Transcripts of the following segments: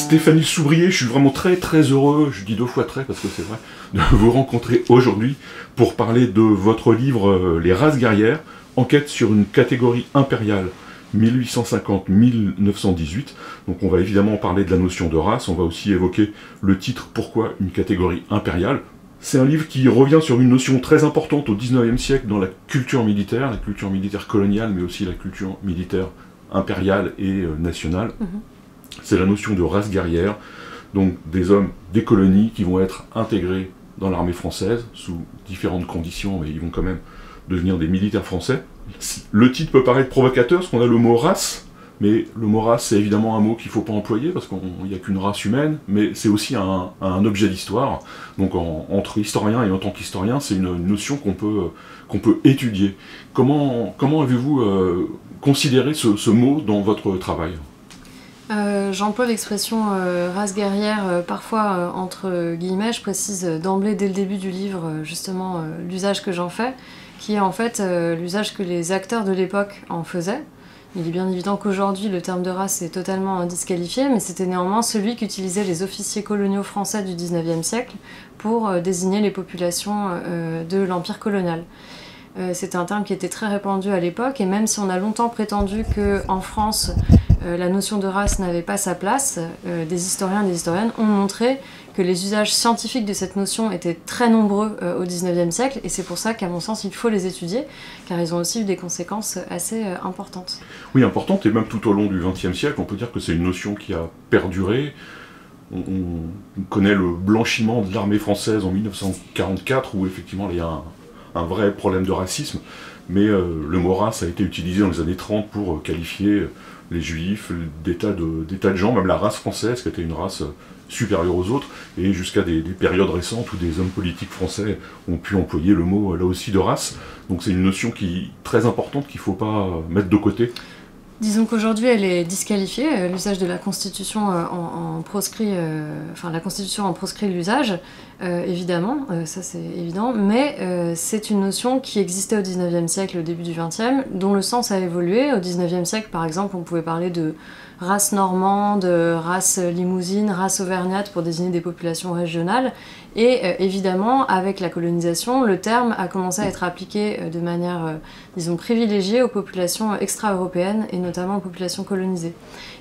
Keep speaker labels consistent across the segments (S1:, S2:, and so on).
S1: Stéphanie Soubrier, je suis vraiment très heureux, je dis 2 fois très parce que c'est vrai, de vous rencontrer aujourd'hui pour parler de votre livre Les races guerrières, enquête sur une catégorie impériale 1850-1918. Donc on va évidemment parler de la notion de race, on va aussi évoquer le titre Pourquoi une catégorie impériale. C'est un livre qui revient sur une notion très importante au XIXe siècle dans la culture militaire coloniale, mais aussi la culture militaire impériale et nationale. C'est la notion de race guerrière, donc des hommes des colonies qui vont être intégrés dans l'armée française sous différentes conditions, mais ils vont quand même devenir des militaires français. Le titre peut paraître provocateur, parce qu'on a le mot race, mais le mot race c'est évidemment un mot qu'il ne faut pas employer, parce qu'il n'y a qu'une race humaine, mais c'est aussi un objet d'histoire. Donc entre historiens et en tant qu'historien, c'est une notion qu'on peut étudier. Comment avez-vous considéré ce mot dans votre travail ?
S2: J'emploie l'expression race guerrière parfois entre guillemets. Je précise d'emblée dès le début du livre justement l'usage que j'en fais, qui est en fait l'usage que les acteurs de l'époque en faisaient. Il est bien évident qu'aujourd'hui le terme de race est totalement disqualifié, mais c'était néanmoins celui qu'utilisaient les officiers coloniaux français du XIXe siècle pour désigner les populations de l'empire colonial. C'était un terme qui était très répandu à l'époque, et même si on a longtemps prétendu qu'en France la notion de race n'avait pas sa place, des historiens et des historiennes ont montré que les usages scientifiques de cette notion étaient très nombreux au XIXe siècle, et c'est pour ça qu'à mon sens il faut les étudier, car ils ont aussi eu des conséquences assez importantes.
S1: Oui, importantes, et même tout au long du XXe siècle, on peut dire que c'est une notion qui a perduré. On connaît le blanchiment de l'armée française en 1944, où effectivement il y a un vrai problème de racisme, mais le mot race a été utilisé dans les années 30 pour qualifier les juifs, des tas de gens, même la race française, qui était une race supérieure aux autres, et jusqu'à des périodes récentes où des hommes politiques français ont pu employer le mot, là aussi, de race. Donc c'est une notion très importante qu'il ne faut pas mettre de côté.
S2: Disons qu'aujourd'hui elle est disqualifiée, l'usage de la Constitution en proscrit, la Constitution en proscrit l'usage, évidemment, ça c'est évident, mais c'est une notion qui existait au XIXe siècle, au début du XXe, dont le sens a évolué. Au XIXe siècle, par exemple, on pouvait parler de race normande, race limousine, race auvergnate pour désigner des populations régionales, et évidemment, avec la colonisation, le terme a commencé à être appliqué de manière, disons, privilégiée aux populations extra-européennes, et notamment aux populations colonisées.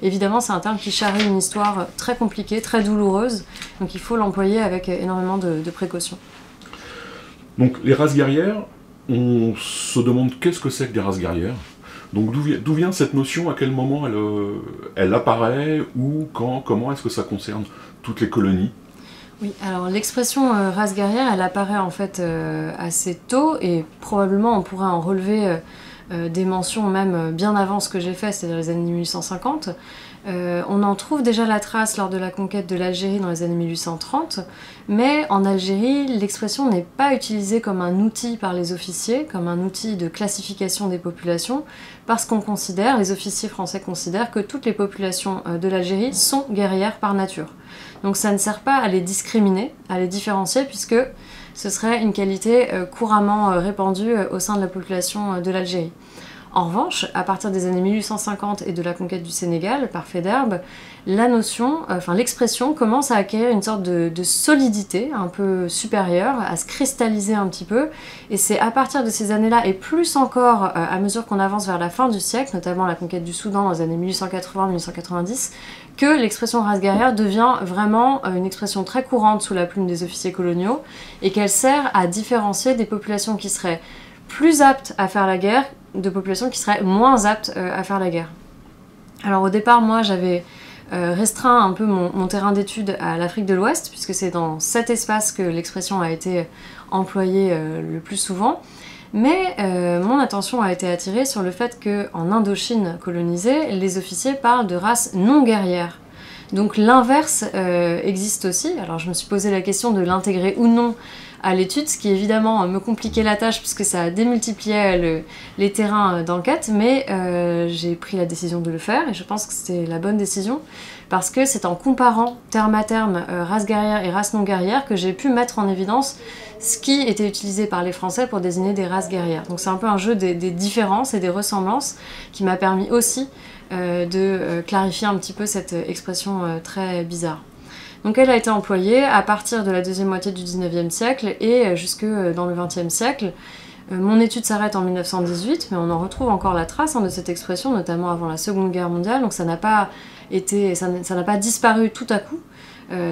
S2: Évidemment, c'est un terme qui charrie une histoire très compliquée, très douloureuse, donc il faut l'employer avec énormément de précautions.
S1: Donc les races guerrières, on se demande qu'est-ce que c'est que des races guerrières. Donc d'où vient cette notion, à quel moment elle apparaît, où, quand, comment est-ce que ça concerne toutes les colonies?
S2: Oui, alors l'expression race guerrière, elle apparaît en fait assez tôt, et probablement on pourrait en relever des mentions même bien avant ce que j'ai fait, c'est-à-dire les années 1850. On en trouve déjà la trace lors de la conquête de l'Algérie dans les années 1830, mais en Algérie, l'expression n'est pas utilisée comme un outil par les officiers, comme un outil de classification des populations, parce qu'on considère, les officiers français considèrent que toutes les populations de l'Algérie sont guerrières par nature. Donc ça ne sert pas à les discriminer, à les différencier, puisque ce serait une qualité couramment répandue au sein de la population de l'Algérie. En revanche, à partir des années 1850 et de la conquête du Sénégal par Faidherbe, l'expression commence à acquérir une sorte de solidité un peu supérieure, à se cristalliser un petit peu, et c'est à partir de ces années-là, et plus encore à mesure qu'on avance vers la fin du siècle, notamment la conquête du Soudan dans les années 1880-1890, que l'expression race guerrière devient vraiment une expression très courante sous la plume des officiers coloniaux, et qu'elle sert à différencier des populations qui seraient plus aptes à faire la guerre de populations qui seraient moins aptes à faire la guerre. Alors au départ, moi j'avais restreint un peu mon terrain d'étude à l'Afrique de l'Ouest, puisque c'est dans cet espace que l'expression a été employée le plus souvent. Mais mon attention a été attirée sur le fait qu'en Indochine colonisée, les officiers parlent de race non guerrière. Donc l'inverse existe aussi. Alors je me suis posé la question de l'intégrer ou non à l'étude, ce qui évidemment me compliquait la tâche puisque ça démultipliait les terrains d'enquête, mais j'ai pris la décision de le faire et je pense que c'était la bonne décision parce que c'est en comparant terme à terme race guerrière et race non guerrière que j'ai pu mettre en évidence ce qui était utilisé par les Français pour désigner des races guerrières. Donc c'est un peu un jeu des différences et des ressemblances qui m'a permis aussi de clarifier un petit peu cette expression très bizarre. Donc elle a été employée à partir de la deuxième moitié du 19e siècle et jusque dans le 20e siècle. Mon étude s'arrête en 1918, mais on en retrouve encore la trace de cette expression, notamment avant la Seconde Guerre mondiale, donc ça n'a pas disparu tout à coup.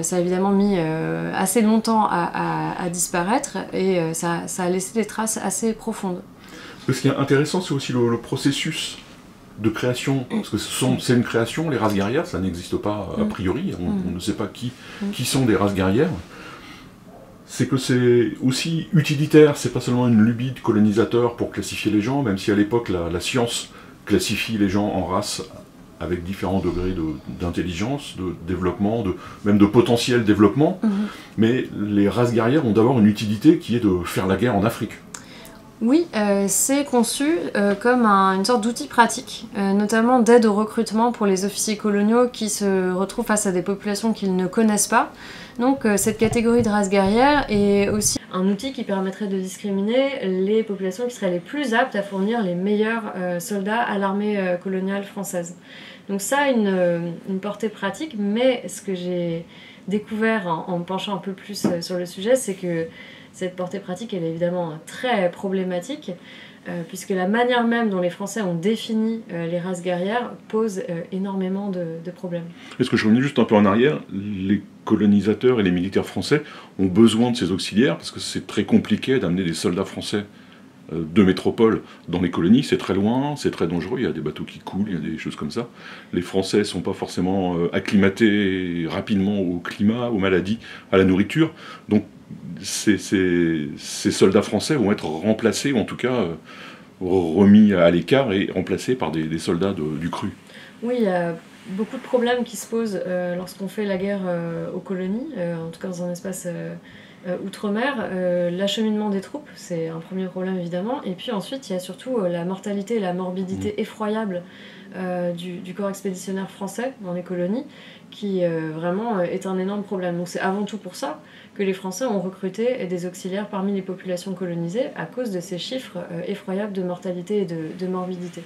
S2: Ça a évidemment mis assez longtemps à disparaître et ça a laissé des traces assez profondes.
S1: Ce qui est intéressant, c'est aussi le processus de création, parce que c'est une création, les races guerrières, ça n'existe pas a priori, on ne sait pas qui sont des races guerrières. C'est que c'est aussi utilitaire, c'est pas seulement une lubie de colonisateur pour classifier les gens, même si à l'époque la science classifie les gens en races avec différents degrés d'intelligence, de développement, même de potentiel développement, mais les races guerrières ont d'abord une utilité qui est de faire la guerre en Afrique.
S2: Oui, c'est conçu comme une sorte d'outil pratique, notamment d'aide au recrutement pour les officiers coloniaux qui se retrouvent face à des populations qu'ils ne connaissent pas. Donc cette catégorie de race guerrière est aussi un outil qui permettrait de discriminer les populations qui seraient les plus aptes à fournir les meilleurs soldats à l'armée coloniale française. Donc ça a une portée pratique, mais ce que j'ai découvert en me penchant un peu plus sur le sujet, c'est que cette portée pratique, elle est évidemment très problématique, puisque la manière même dont les Français ont défini les races guerrières pose énormément de problèmes.
S1: Est-ce que je reviens juste un peu en arrière, les colonisateurs et les militaires français ont besoin de ces auxiliaires, parce que c'est très compliqué d'amener des soldats français de métropole dans les colonies, c'est très loin, c'est très dangereux, il y a des bateaux qui coulent, il y a des choses comme ça. Les Français ne sont pas forcément acclimatés rapidement au climat, aux maladies, à la nourriture, donc ces soldats français vont être remplacés, ou en tout cas remis à l'écart et remplacés par des soldats du cru.
S2: Oui, il y a beaucoup de problèmes qui se posent lorsqu'on fait la guerre aux colonies, en tout cas dans un espace outre-mer. L'acheminement des troupes, c'est un premier problème évidemment, et puis ensuite il y a surtout la mortalité et la morbidité effroyable du corps expéditionnaire français dans les colonies, qui vraiment est un énorme problème. Donc c'est avant tout pour ça que les Français ont recruté des auxiliaires parmi les populations colonisées à cause de ces chiffres effroyables de mortalité et de morbidité,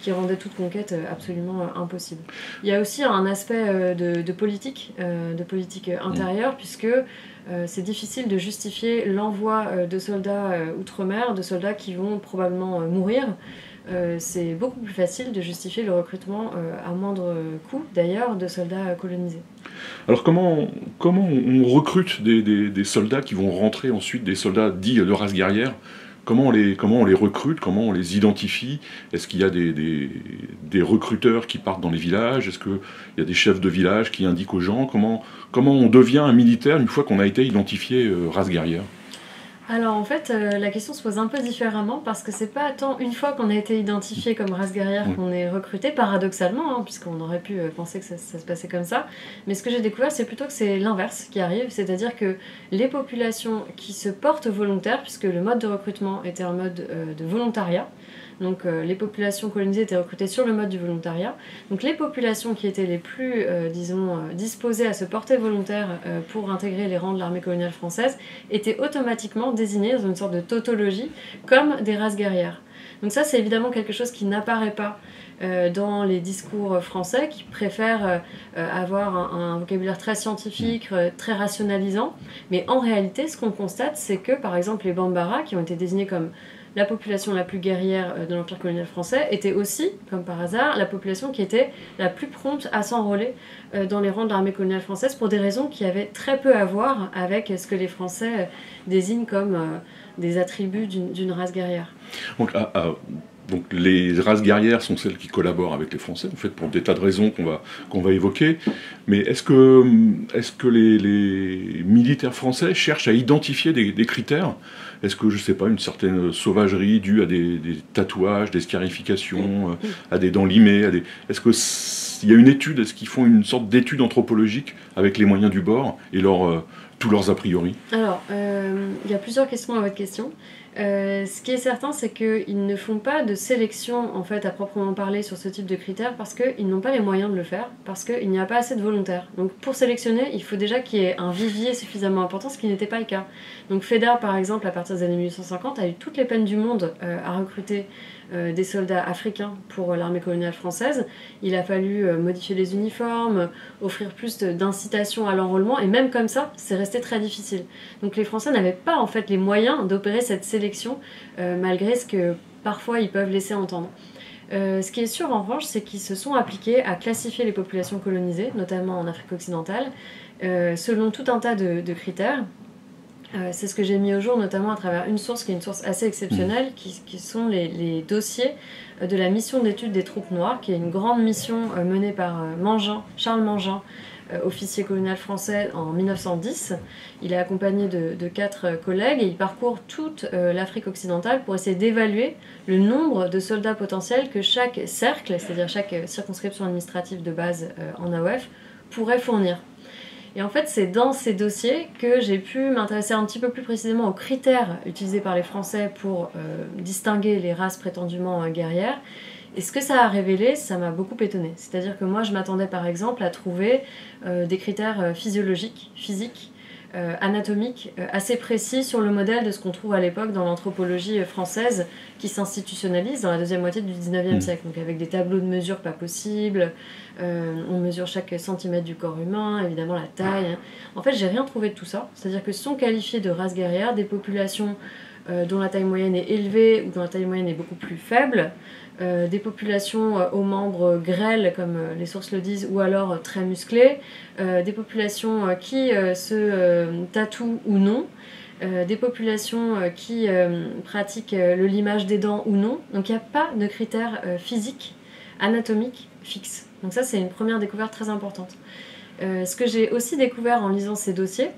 S2: qui rendait toute conquête absolument impossible. Il y a aussi un aspect de politique intérieure, puisque c'est difficile de justifier l'envoi de soldats outre-mer, de soldats qui vont probablement mourir. C'est beaucoup plus facile de justifier le recrutement à moindre coût, d'ailleurs, de soldats colonisés.
S1: Alors comment on recrute des soldats qui vont rentrer ensuite, des soldats dits de race guerrière? Comment on les recrute? Comment on les identifie? Est-ce qu'il y a des recruteurs qui partent dans les villages? Est-ce qu'il y a des chefs de village qui indiquent aux gens? Comment on devient un militaire une fois qu'on a été identifié race guerrière?
S2: Alors en fait, la question se pose un peu différemment, parce que c'est pas tant une fois qu'on a été identifié comme race guerrière qu'on est recruté, paradoxalement, puisqu'on aurait pu penser que ça se passait comme ça. Mais ce que j'ai découvert, c'est plutôt que c'est l'inverse qui arrive, c'est-à-dire que les populations qui se portent volontaires, puisque le mode de recrutement était un mode de volontariat, donc les populations colonisées étaient recrutées sur le mode du volontariat. Donc les populations qui étaient les plus, disposées à se porter volontaires pour intégrer les rangs de l'armée coloniale française étaient automatiquement désignées dans une sorte de tautologie comme des races guerrières. Donc ça, c'est évidemment quelque chose qui n'apparaît pas dans les discours français, qui préfèrent avoir un vocabulaire très scientifique, très rationalisant. Mais en réalité, ce qu'on constate, c'est que, par exemple, les Bambara, qui ont été désignés comme la population la plus guerrière de l'Empire colonial français, était aussi, comme par hasard, la population qui était la plus prompte à s'enrôler dans les rangs de l'armée coloniale française, pour des raisons qui avaient très peu à voir avec ce que les Français désignent comme des attributs d'une race guerrière.
S1: Donc les races guerrières sont celles qui collaborent avec les Français, en fait, pour des tas de raisons qu'on va évoquer. Mais est-ce que les militaires français cherchent à identifier des critères? Est-ce que, je ne sais pas, une certaine sauvagerie due à des tatouages, des scarifications, à des dents limées, est-ce qu'il y a une étude, est-ce qu'ils font une sorte d'étude anthropologique avec les moyens du bord et leur tous leurs a priori?
S2: Alors, il y a plusieurs questions à votre question. Ce qui est certain, c'est qu'ils ne font pas de sélection en fait à proprement parler sur ce type de critères parce qu'ils n'ont pas les moyens de le faire, parce qu'il n'y a pas assez de volontaires. Donc pour sélectionner, il faut déjà qu'il y ait un vivier suffisamment important, ce qui n'était pas le cas. Donc FEDER, par exemple, à partir des années 1850, a eu toutes les peines du monde à recruter des soldats africains pour l'armée coloniale française. Il a fallu modifier les uniformes, offrir plus d'incitation à l'enrôlement, et même comme ça, c'est resté très difficile. Donc les Français n'avaient pas en fait les moyens d'opérer cette sélection, malgré ce que parfois ils peuvent laisser entendre. Ce qui est sûr en revanche, c'est qu'ils se sont appliqués à classifier les populations colonisées, notamment en Afrique occidentale, selon tout un tas de critères. C'est ce que j'ai mis au jour notamment à travers une source qui est une source assez exceptionnelle, qui sont les dossiers de la mission d'études des troupes noires, qui est une grande mission menée par Charles Mangin, officier colonial français en 1910. Il est accompagné de 4 collègues et il parcourt toute l'Afrique occidentale pour essayer d'évaluer le nombre de soldats potentiels que chaque cercle, c'est-à-dire chaque circonscription administrative de base en AOF, pourrait fournir. Et en fait, c'est dans ces dossiers que j'ai pu m'intéresser un petit peu plus précisément aux critères utilisés par les Français pour distinguer les races prétendument guerrières. Et ce que ça a révélé, ça m'a beaucoup étonnée. C'est-à-dire que moi, je m'attendais par exemple à trouver des critères physiologiques, physiques, anatomiques, assez précis sur le modèle de ce qu'on trouve à l'époque dans l'anthropologie française qui s'institutionnalise dans la deuxième moitié du 19e siècle. Donc avec des tableaux de mesure pas possibles, on mesure chaque centimètre du corps humain, évidemment la taille. En fait, j'ai rien trouvé de tout ça. C'est-à-dire que sont qualifiées de races guerrières des populations dont la taille moyenne est élevée ou dont la taille moyenne est beaucoup plus faible, des populations aux membres grêles, comme les sources le disent, ou alors très musclées, des populations qui se tatouent ou non, des populations qui pratiquent le limage des dents ou non. Donc il n'y a pas de critères physiques, anatomiques fixes. Donc ça, c'est une première découverte très importante. Ce que j'ai aussi découvert en lisant ces dossiers,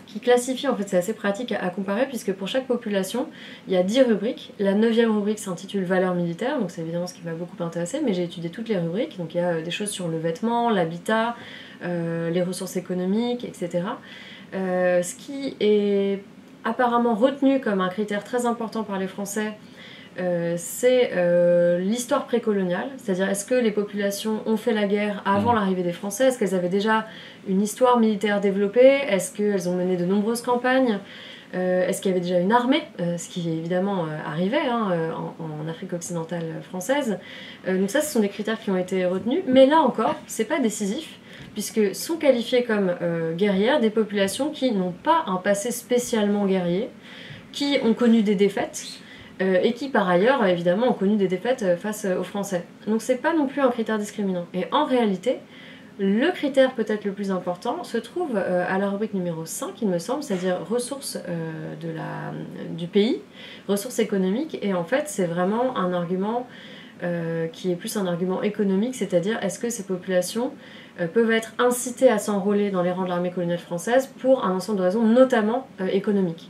S2: qui classifie, en fait c'est assez pratique à comparer, puisque pour chaque population, il y a 10 rubriques. La 9e rubrique s'intitule Valeurs militaires, donc c'est évidemment ce qui m'a beaucoup intéressé, mais j'ai étudié toutes les rubriques, donc il y a des choses sur le vêtement, l'habitat, les ressources économiques, etc. Ce qui est apparemment retenu comme un critère très important par les Français, c'est l'histoire précoloniale, c'est-à-dire est-ce que les populations ont fait la guerre avant l'arrivée des Français, est-ce qu'elles avaient déjà une histoire militaire développée, est-ce qu'elles ont mené de nombreuses campagnes, est-ce qu'il y avait déjà une armée, ce qui évidemment arrivait en Afrique occidentale française. Donc ça, ce sont des critères qui ont été retenus, mais là encore, c'est pas décisif, puisque sont qualifiées comme guerrières des populations qui n'ont pas un passé spécialement guerrier, qui ont connu des défaites, et qui par ailleurs évidemment ont connu des défaites face aux Français. Donc c'est pas non plus un critère discriminant. Et en réalité, le critère peut-être le plus important se trouve à la rubrique numéro 5, il me semble, c'est-à-dire ressources du pays, ressources économiques, et en fait c'est vraiment un argument qui est plus un argument économique, c'est-à-dire est-ce que ces populations peuvent être incitées à s'enrôler dans les rangs de l'armée coloniale française pour un ensemble de raisons, notamment économiques.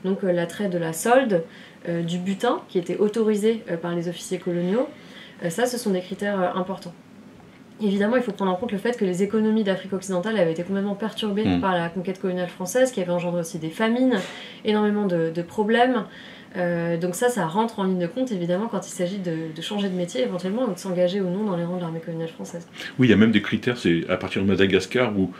S2: Donc l'attrait de la solde, du butin qui était autorisé par les officiers coloniaux, ça ce sont des critères importants. Évidemment, il faut prendre en compte le fait que les économies d'Afrique occidentale avaient été complètement perturbées par la conquête coloniale française, qui avait engendré aussi des famines, énormément de problèmes. Donc ça rentre en ligne de compte évidemment quand il s'agit de changer de métier éventuellement, ou de s'engager ou non dans les rangs de l'armée coloniale française.
S1: Oui, il y a même des critères, c'est à partir de Madagascar où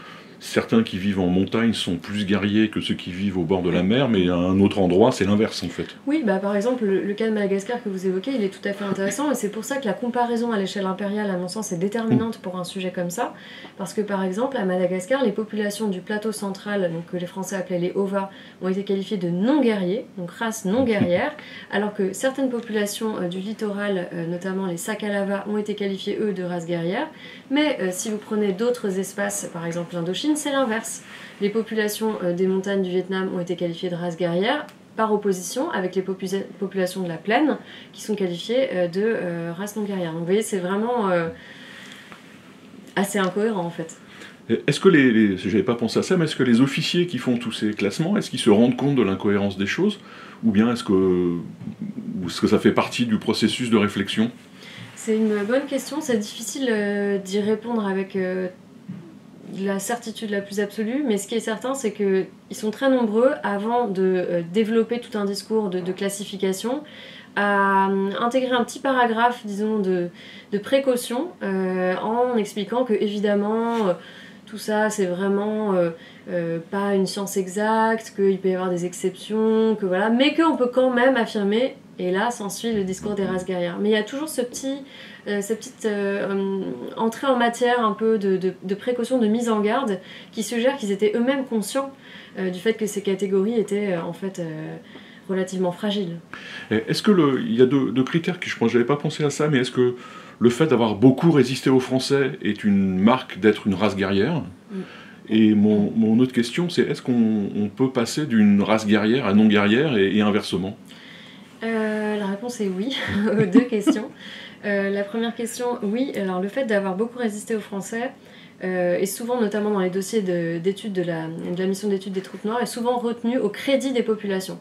S1: certains qui vivent en montagne sont plus guerriers que ceux qui vivent au bord de la mer, mais à un autre endroit, c'est l'inverse en fait.
S2: Oui, par exemple, le cas de Madagascar que vous évoquez, il est tout à fait intéressant, et c'est pour ça que la comparaison à l'échelle impériale, à mon sens, est déterminante pour un sujet comme ça, parce que par exemple, à Madagascar, les populations du plateau central, donc que les Français appelaient les Ova, ont été qualifiées de non-guerriers, donc race non guerrière, alors que certaines populations du littoral, notamment les Sakalava, ont été qualifiées, eux, de race guerrière, mais si vous prenez d'autres espaces, par exemple l'Indochine, c'est l'inverse. Les populations des montagnes du Vietnam ont été qualifiées de race guerrière, par opposition avec les populations de la plaine qui sont qualifiées de race non guerrière. Donc vous voyez, c'est vraiment assez incohérent en fait.
S1: Est-ce que j'avais pas pensé à ça, mais est-ce que les officiers qui font tous ces classements, est-ce qu'ils se rendent compte de l'incohérence des choses, ou bien est-ce que ça fait partie du processus de réflexion?
S2: C'est une bonne question, c'est difficile d'y répondre avec de la certitude la plus absolue, mais ce qui est certain, c'est qu'ils sont très nombreux, avant de développer tout un discours de classification, à intégrer un petit paragraphe, disons, de précaution, en expliquant que, évidemment, tout ça, c'est vraiment pas une science exacte, qu'il peut y avoir des exceptions, que voilà, mais qu'on peut quand même affirmer, et là s'ensuit le discours des races guerrières. Mais il y a toujours cette petite entrée en matière un peu de précaution, de mise en garde, qui suggère qu'ils étaient eux-mêmes conscients du fait que ces catégories étaient en fait relativement fragiles.
S1: Est-ce que il y a deux critères que je pense, j'avais pas pensé à ça, mais est-ce que le fait d'avoir beaucoup résisté aux Français est une marque d'être une race guerrière? Et mon autre question, c'est est-ce qu'on peut passer d'une race guerrière à non guerrière et inversement?
S2: La réponse est oui, aux deux questions. La première question, oui. Alors le fait d'avoir beaucoup résisté aux Français, est souvent, notamment dans les dossiers d'études de la mission d'études des troupes noires, est souvent retenu au crédit des populations.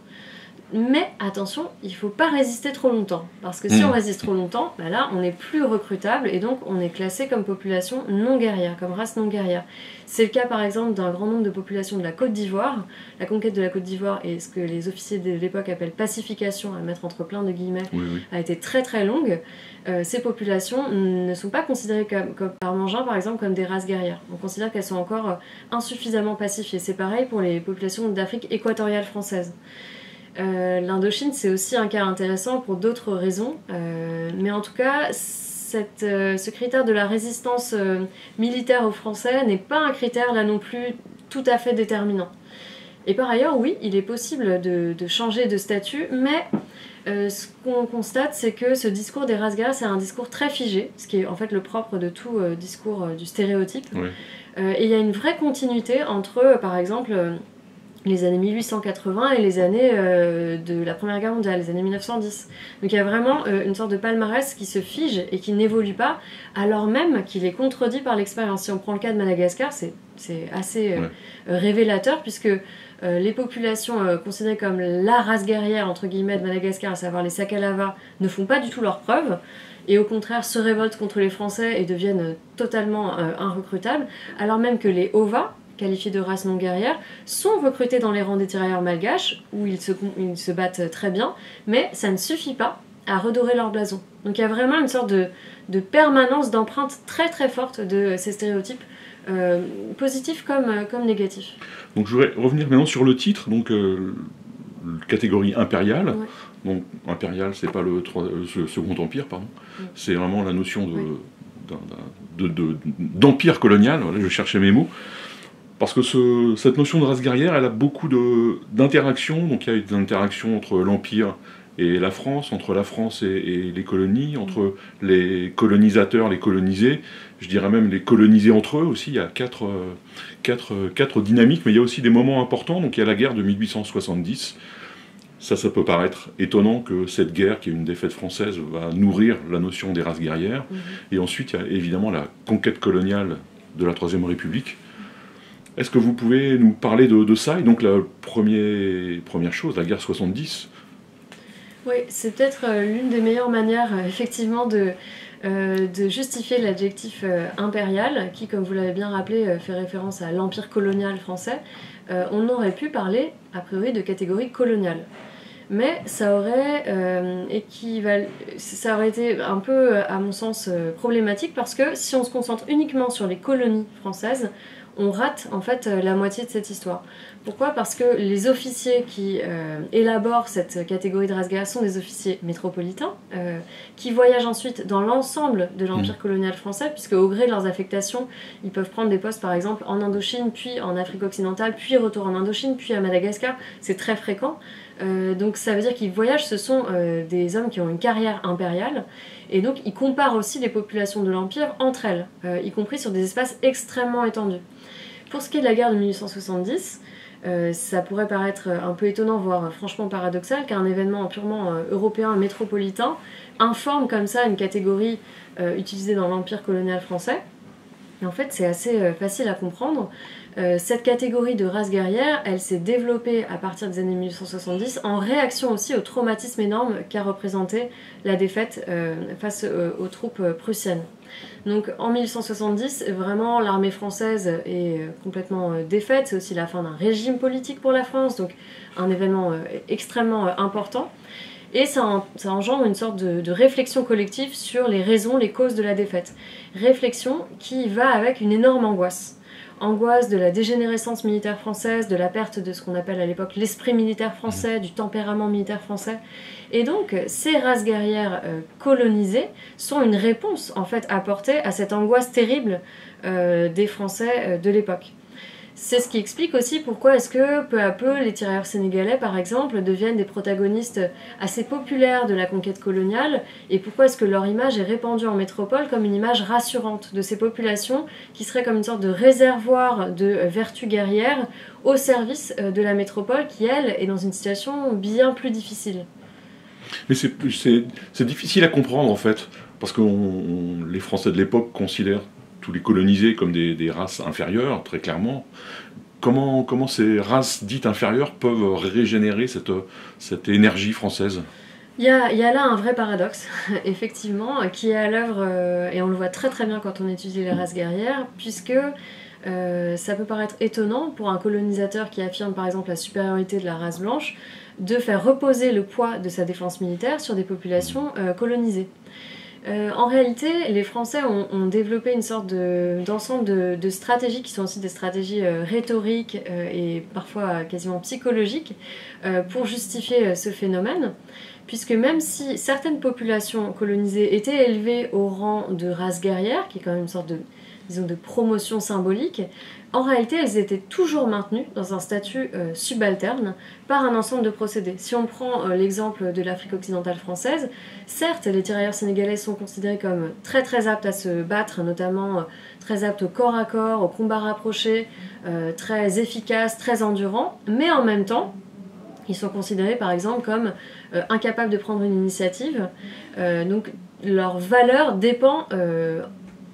S2: Mais attention, il ne faut pas résister trop longtemps, parce que si on résiste trop longtemps, bah là on n'est plus recrutable et donc on est classé comme population non guerrière, comme race non guerrière. C'est le cas par exemple d'un grand nombre de populations de la Côte d'Ivoire. La conquête de la Côte d'Ivoire et ce que les officiers de l'époque appellent pacification, à mettre entre plein de guillemets, a été très très longue. Ces populations ne sont pas considérées comme par Mangin par exemple comme des races guerrières. On considère qu'elles sont encore insuffisamment pacifiées. C'est pareil pour les populations d'Afrique équatoriale française. L'Indochine, c'est aussi un cas intéressant pour d'autres raisons, mais en tout cas, ce critère de la résistance militaire aux Français n'est pas un critère là non plus tout à fait déterminant. Et par ailleurs, oui, il est possible de changer de statut, mais ce qu'on constate, c'est que ce discours des races guerrières, c'est un discours très figé, ce qui est en fait le propre de tout discours du stéréotype. Et il y a une vraie continuité entre, par exemple, les années 1880 et les années de la Première Guerre mondiale, les années 1910. Donc il y a vraiment une sorte de palmarès qui se fige et qui n'évolue pas, alors même qu'il est contredit par l'expérience. Si on prend le cas de Madagascar, c'est assez révélateur, puisque les populations considérées comme la race guerrière, entre guillemets, de Madagascar, à savoir les Sakalava, ne font pas du tout leurs preuves, et au contraire se révoltent contre les Français et deviennent totalement inrecrutables, alors même que les Ova, qualifiés de race non guerrière, sont recrutés dans les rangs des tirailleurs malgaches, où ils se battent très bien, mais ça ne suffit pas à redorer leur blason. Donc il y a vraiment une sorte de permanence, d'empreinte très très forte de ces stéréotypes, positifs comme négatifs.
S1: Donc je voudrais revenir maintenant sur le titre, donc catégorie impériale. Donc impérial, c'est pas le Second Empire, pardon. C'est vraiment la notion d'empire colonial, voilà, je cherchais mes mots. Parce que cette notion de race guerrière, elle a beaucoup d'interactions. Donc il y a eu des interactions entre l'Empire et la France, entre la France et les colonies, entre les colonisateurs, les colonisés, je dirais même les colonisés entre eux aussi. Il y a quatre dynamiques, mais il y a aussi des moments importants. Donc il y a la guerre de 1870. Ça peut paraître étonnant que cette guerre, qui est une défaite française, va nourrir la notion des races guerrières. Et ensuite, il y a évidemment la conquête coloniale de la Troisième République. Est-ce que vous pouvez nous parler de ça? Et donc la première chose, la guerre 70.
S2: Oui, c'est peut-être l'une des meilleures manières, effectivement, de justifier l'adjectif impérial, qui, comme vous l'avez bien rappelé, fait référence à l'empire colonial français. On aurait pu parler, a priori, de catégorie coloniale. Mais ça aurait été un peu, à mon sens, problématique, parce que si on se concentre uniquement sur les colonies françaises, on rate en fait la moitié de cette histoire. Pourquoi? Parce que les officiers qui élaborent cette catégorie de race guerrière sont des officiers métropolitains qui voyagent ensuite dans l'ensemble de l'empire colonial français, puisque au gré de leurs affectations, ils peuvent prendre des postes par exemple en Indochine, puis en Afrique occidentale, puis retour en Indochine, puis à Madagascar. C'est très fréquent. Donc ça veut dire qu'ils voyagent, ce sont des hommes qui ont une carrière impériale, et donc ils comparent aussi les populations de l'Empire entre elles, y compris sur des espaces extrêmement étendus. Pour ce qui est de la guerre de 1870, ça pourrait paraître un peu étonnant, voire franchement paradoxal, qu'un événement purement européen, métropolitain, informe comme ça une catégorie utilisée dans l'Empire colonial français. Et en fait, c'est assez facile à comprendre. Cette catégorie de race guerrière, elle s'est développée à partir des années 1870 en réaction aussi au traumatisme énorme qu'a représenté la défaite face aux troupes prussiennes. Donc en 1870, vraiment l'armée française est complètement défaite, c'est aussi la fin d'un régime politique pour la France, donc un événement extrêmement important. Et ça engendre une sorte de réflexion collective sur les raisons, les causes de la défaite. Réflexion qui va avec une énorme angoisse. Angoisse de la dégénérescence militaire française, de la perte de ce qu'on appelle à l'époque l'esprit militaire français, du tempérament militaire français. Et donc, ces races guerrières colonisées sont une réponse en fait apportée à cette angoisse terrible des Français de l'époque. C'est ce qui explique aussi pourquoi est-ce que peu à peu les tirailleurs sénégalais par exemple deviennent des protagonistes assez populaires de la conquête coloniale et pourquoi est-ce que leur image est répandue en métropole comme une image rassurante de ces populations qui seraient comme une sorte de réservoir de vertus guerrières au service de la métropole qui elle est dans une situation bien plus difficile.
S1: Mais c'est difficile à comprendre en fait, parce que les Français de l'époque considèrent tous les colonisés comme des races inférieures, très clairement. Comment ces races dites inférieures peuvent régénérer cette énergie française ?
S2: Il y a là un vrai paradoxe, effectivement, qui est à l'œuvre, et on le voit très très bien quand on étudie les races guerrières, puisque ça peut paraître étonnant pour un colonisateur qui affirme par exemple la supériorité de la race blanche, de faire reposer le poids de sa défense militaire sur des populations colonisées. En réalité, les Français ont développé une sorte d'ensemble de stratégies qui sont aussi des stratégies rhétoriques et parfois quasiment psychologiques pour justifier ce phénomène, puisque même si certaines populations colonisées étaient élevées au rang de race guerrière, qui est quand même une sorte de promotion symbolique, en réalité, elles étaient toujours maintenues dans un statut subalterne par un ensemble de procédés. Si on prend l'exemple de l'Afrique occidentale française, certes, les tirailleurs sénégalais sont considérés comme très très aptes à se battre, notamment très aptes au corps à corps, au combat rapproché, très efficaces, très endurants, mais en même temps, ils sont considérés par exemple comme incapables de prendre une initiative. Donc leur valeur dépend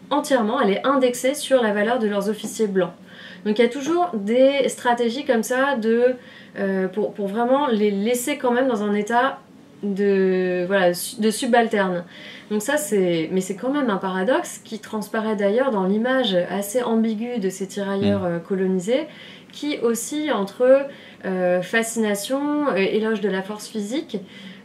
S2: entièrement, elle est indexée sur la valeur de leurs officiers blancs. Donc il y a toujours des stratégies comme ça pour vraiment les laisser quand même dans un état de subalterne. Donc ça mais c'est quand même un paradoxe qui transparaît d'ailleurs dans l'image assez ambiguë de ces tirailleurs colonisés qui oscillent entre fascination, éloge de la force physique,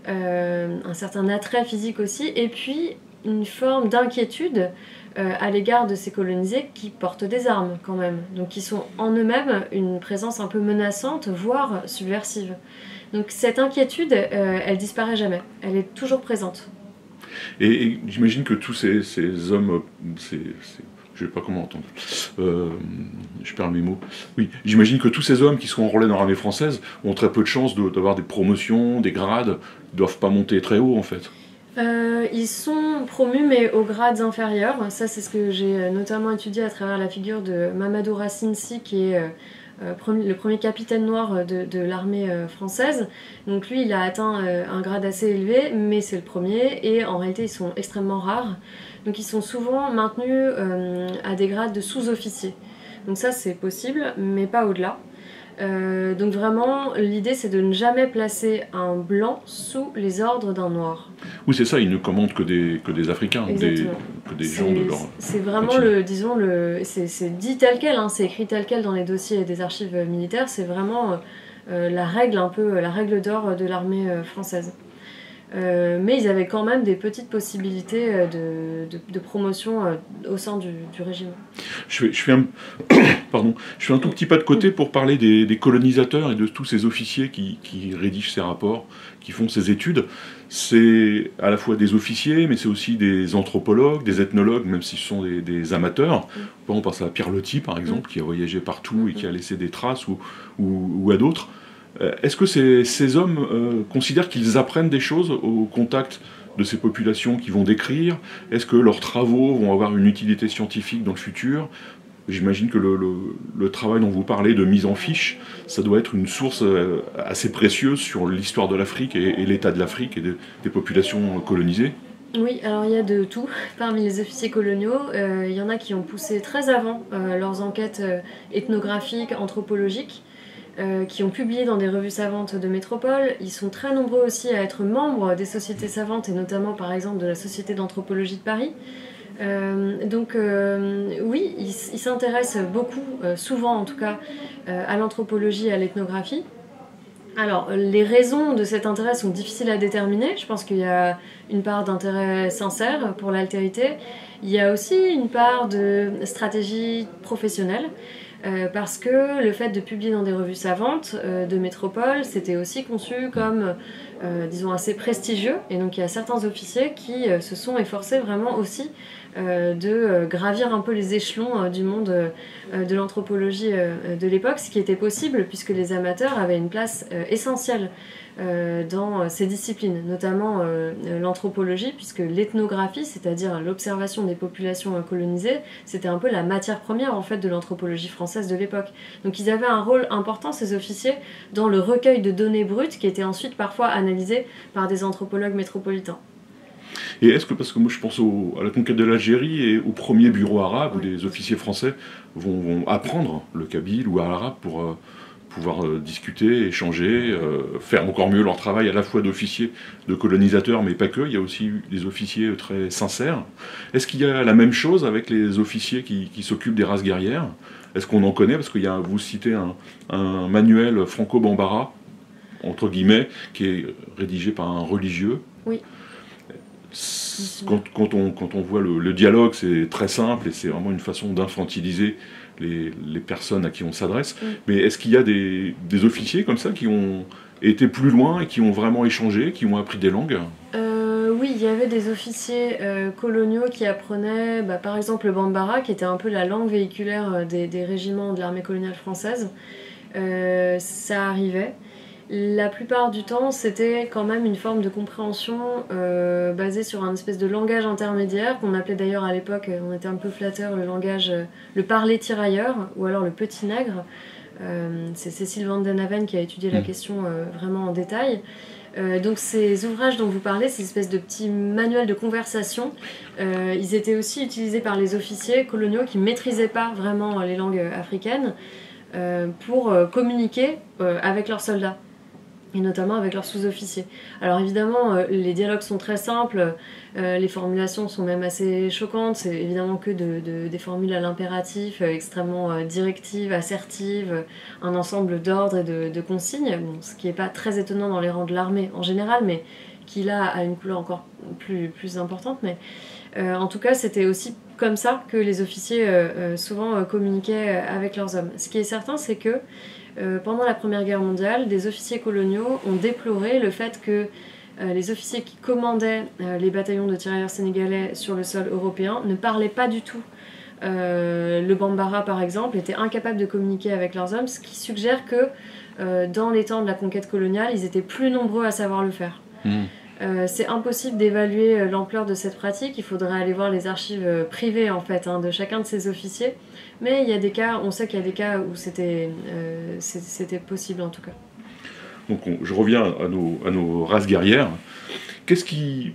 S2: un certain attrait physique aussi, et puis une forme d'inquiétude à l'égard de ces colonisés qui portent des armes quand même, donc qui sont en eux-mêmes une présence un peu menaçante, voire subversive. Donc cette inquiétude, elle disparaît jamais, elle est toujours présente.
S1: Et j'imagine que tous ces hommes, je ne sais pas comment entendre, je perds mes mots. Oui, j'imagine que tous ces hommes qui sont enrôlés dans l'armée française ont très peu de chances d'avoir des promotions, des grades, ils ne doivent pas monter très haut en fait.
S2: Ils sont promus mais aux grades inférieurs. Ça c'est ce que j'ai notamment étudié à travers la figure de Mamadou Racine Sy qui est le premier capitaine noir de l'armée française. Donc lui il a atteint un grade assez élevé mais c'est le premier et en réalité ils sont extrêmement rares. Donc ils sont souvent maintenus à des grades de sous-officiers. Donc ça c'est possible mais pas au-delà. Donc vraiment, l'idée c'est de ne jamais placer un blanc sous les ordres d'un noir.
S1: Oui, c'est ça, ils ne commandent que des Africains, que des gens de leur...
S2: C'est vraiment c'est dit tel quel, hein, c'est écrit tel quel dans les dossiers des archives militaires, c'est vraiment la règle d'or de l'armée française. Mais ils avaient quand même des petites possibilités de promotion au sein du régime.
S1: Je fais un tout petit pas de côté pour parler des colonisateurs et de tous ces officiers qui rédigent ces rapports, qui font ces études. C'est à la fois des officiers, mais c'est aussi des anthropologues, des ethnologues, même si ce sont des amateurs. On pense à Pierre Loti, par exemple, qui a voyagé partout et qui a laissé des traces, ou à d'autres. Est-ce que ces hommes considèrent qu'ils apprennent des choses au contact de ces populations qu'ils vont décrire? Est-ce que leurs travaux vont avoir une utilité scientifique dans le futur? J'imagine que le travail dont vous parlez de mise en fiche, ça doit être une source assez précieuse sur l'histoire de l'Afrique et l'état de l'Afrique et des populations colonisées.
S2: Oui, alors il y a de tout. Parmi les officiers coloniaux, il y en a qui ont poussé très avant leurs enquêtes ethnographiques, anthropologiques, qui ont publié dans des revues savantes de métropole. Ils sont très nombreux aussi à être membres des sociétés savantes, et notamment par exemple de la Société d'anthropologie de Paris. Oui, ils s'intéressent beaucoup, souvent en tout cas, à l'anthropologie et à l'ethnographie. Alors, les raisons de cet intérêt sont difficiles à déterminer. Je pense qu'il y a une part d'intérêt sincère pour l'altérité. Il y a aussi une part de stratégie professionnelle, parce que le fait de publier dans des revues savantes de métropole, c'était aussi conçu comme, disons, assez prestigieux. Et donc, il y a certains officiers qui se sont efforcés vraiment aussi de gravir un peu les échelons du monde de l'anthropologie de l'époque, ce qui était possible puisque les amateurs avaient une place essentielle dans ces disciplines, notamment l'anthropologie, puisque l'ethnographie, c'est-à-dire l'observation des populations colonisées, c'était un peu la matière première en fait de l'anthropologie française de l'époque. Donc ils avaient un rôle important, ces officiers, dans le recueil de données brutes qui étaient ensuite parfois analysées par des anthropologues métropolitains.
S1: Et est-ce que, parce que moi je pense à la conquête de l'Algérie et au premier bureau arabe, où des officiers français vont apprendre le kabyle ou l'arabe pour pouvoir discuter, échanger, faire encore mieux leur travail à la fois d'officiers, de colonisateurs, mais pas que, il y a aussi eu des officiers très sincères. Est-ce qu'il y a la même chose avec les officiers qui s'occupent des races guerrières? Est-ce qu'on en connaît? Parce qu'il y a, vous citez un manuel franco-bambara, entre guillemets, qui est rédigé par un religieux.
S2: Oui.
S1: Quand on voit le dialogue, c'est très simple et c'est vraiment une façon d'infantiliser les personnes à qui on s'adresse. Mais est-ce qu'il y a des officiers comme ça qui ont été plus loin et qui ont vraiment échangé, qui ont appris des langues?
S2: Oui, il y avait des officiers coloniaux qui apprenaient, par exemple, le bambara, qui était un peu la langue véhiculaire des régiments de l'armée coloniale française. Ça arrivait. La plupart du temps, c'était quand même une forme de compréhension basée sur un espèce de langage intermédiaire, qu'on appelait d'ailleurs à l'époque, on était un peu flatteur, le langage, le parler tirailleur, ou alors le petit nègre. C'est Cécile Van den Haven qui a étudié la question vraiment en détail. Donc ces ouvrages dont vous parlez, ces espèces de petits manuels de conversation, ils étaient aussi utilisés par les officiers coloniaux qui ne maîtrisaient pas vraiment les langues africaines pour communiquer avec leurs soldats, et notamment avec leurs sous-officiers. Alors évidemment, les dialogues sont très simples, les formulations sont même assez choquantes, c'est évidemment que des formules à l'impératif, extrêmement directives, assertives, un ensemble d'ordres et de consignes, bon, ce qui n'est pas très étonnant dans les rangs de l'armée en général, mais qui là a une couleur encore plus importante. Mais en tout cas, c'était aussi comme ça que les officiers souvent communiquaient avec leurs hommes. Ce qui est certain, c'est que pendant la Première Guerre mondiale, des officiers coloniaux ont déploré le fait que les officiers qui commandaient les bataillons de tirailleurs sénégalais sur le sol européen ne parlaient pas du tout. Le bambara, par exemple, était incapable de communiquer avec leurs hommes, ce qui suggère que dans les temps de la conquête coloniale, ils étaient plus nombreux à savoir le faire. C'est impossible d'évaluer l'ampleur de cette pratique, il faudrait aller voir les archives privées en fait, de chacun de ces officiers, mais il y a des cas, on sait qu'il y a des cas où c'était possible en tout cas.
S1: Donc je reviens à nos races guerrières. Parce qu'ils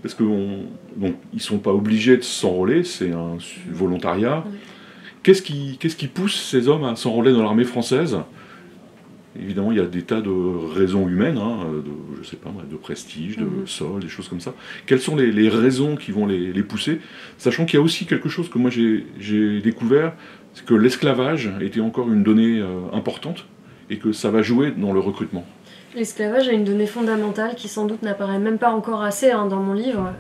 S1: ne sont pas obligés de s'enrôler, c'est un volontariat. Oui. Qu'est-ce qui pousse ces hommes à s'enrôler dans l'armée française? Évidemment, il y a des tas de raisons humaines, je sais pas, de prestige, de sol, des choses comme ça. Quelles sont les raisons qui vont les pousser? Sachant qu'il y a aussi quelque chose que moi j'ai découvert, c'est que l'esclavage était encore une donnée importante et que ça va jouer dans le recrutement.
S2: L'esclavage est une donnée fondamentale qui sans doute n'apparaît même pas encore assez dans mon livre.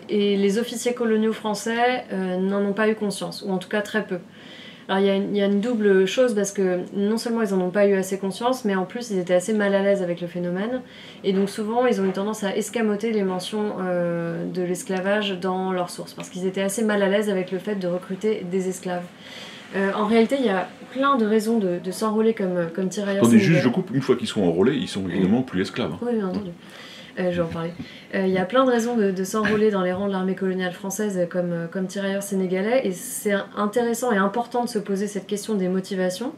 S2: Et les officiers coloniaux français n'en ont pas eu conscience, ou en tout cas très peu. Alors il y a une double chose parce que non seulement ils n'en ont pas eu assez conscience, mais en plus ils étaient assez mal à l'aise avec le phénomène. Et donc souvent ils ont eu tendance à escamoter les mentions de l'esclavage dans leurs sources, parce qu'ils étaient assez mal à l'aise avec le fait de recruter des esclaves. En réalité, il y a plein de raisons de s'enrôler comme tirailleurs.
S1: Attendez, juste, je coupe, une fois qu'ils sont enrôlés, ils sont évidemment plus esclaves.
S2: Oui, bien entendu. Je vais en parler. Il y a plein de raisons de s'enrôler dans les rangs de l'armée coloniale française comme tirailleurs sénégalais, et c'est intéressant et important de se poser cette question des motivations.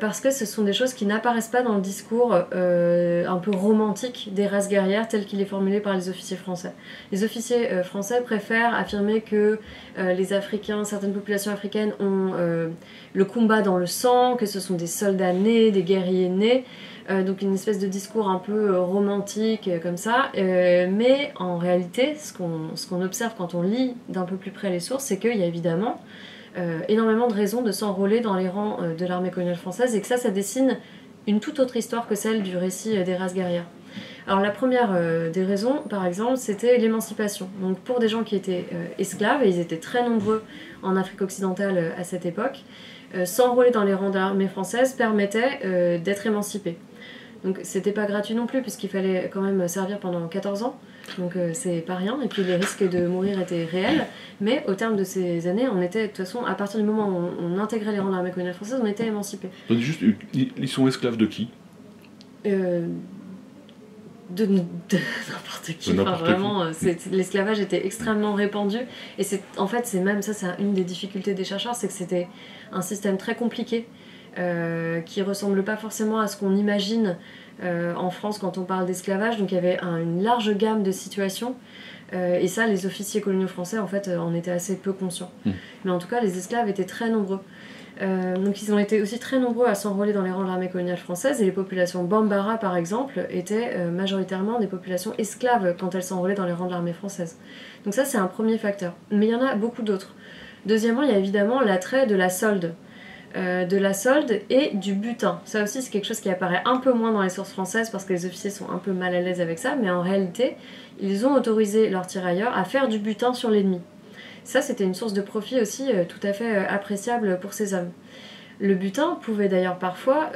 S2: parce que ce sont des choses qui n'apparaissent pas dans le discours un peu romantique des races guerrières tel qu'il est formulé par les officiers français. Les officiers français préfèrent affirmer que les Africains, certaines populations africaines ont le combat dans le sang, que ce sont des soldats nés, des guerriers nés, donc une espèce de discours un peu romantique comme ça, mais en réalité, ce qu'on observe quand on lit d'un peu plus près les sources, c'est qu'il y a évidemment énormément de raisons de s'enrôler dans les rangs de l'armée coloniale française, et que ça dessine une toute autre histoire que celle du récit des races guerrières. Alors la première des raisons, par exemple, c'était l'émancipation. Donc pour des gens qui étaient esclaves, et ils étaient très nombreux en Afrique occidentale à cette époque, s'enrôler dans les rangs de l'armée française permettait d'être émancipé. Donc c'était pas gratuit non plus, puisqu'il fallait quand même servir pendant 14 ans, donc c'est pas rien, et puis les risques de mourir étaient réels, mais au terme de ces années, on était, de toute façon, à partir du moment où on intégrait les rangs de l'armée coloniale française, on était émancipé.
S1: Donc juste, ils sont esclaves de qui?
S2: De n'importe qui, enfin, vraiment, l'esclavage était extrêmement répandu, et en fait c'est même ça, c'est une des difficultés des chercheurs, c'est que c'était un système très compliqué, qui ressemble pas forcément à ce qu'on imagine en France quand on parle d'esclavage. Donc il y avait une large gamme de situations, et ça les officiers coloniaux français en fait en étaient assez peu conscients. Mais en tout cas les esclaves étaient très nombreux. Donc ils ont été aussi très nombreux à s'enrôler dans les rangs de l'armée coloniale française, et les populations Bambara par exemple étaient majoritairement des populations esclaves quand elles s'enrôlaient dans les rangs de l'armée française. Donc ça c'est un premier facteur, mais il y en a beaucoup d'autres. Deuxièmement, il y a évidemment l'attrait de la solde. Et du butin. Ça aussi c'est quelque chose qui apparaît un peu moins dans les sources françaises parce que les officiers sont un peu mal à l'aise avec ça, mais en réalité ils ont autorisé leurs tirailleurs à faire du butin sur l'ennemi. Ça c'était une source de profit aussi tout à fait appréciable pour ces hommes. Le butin pouvait d'ailleurs parfois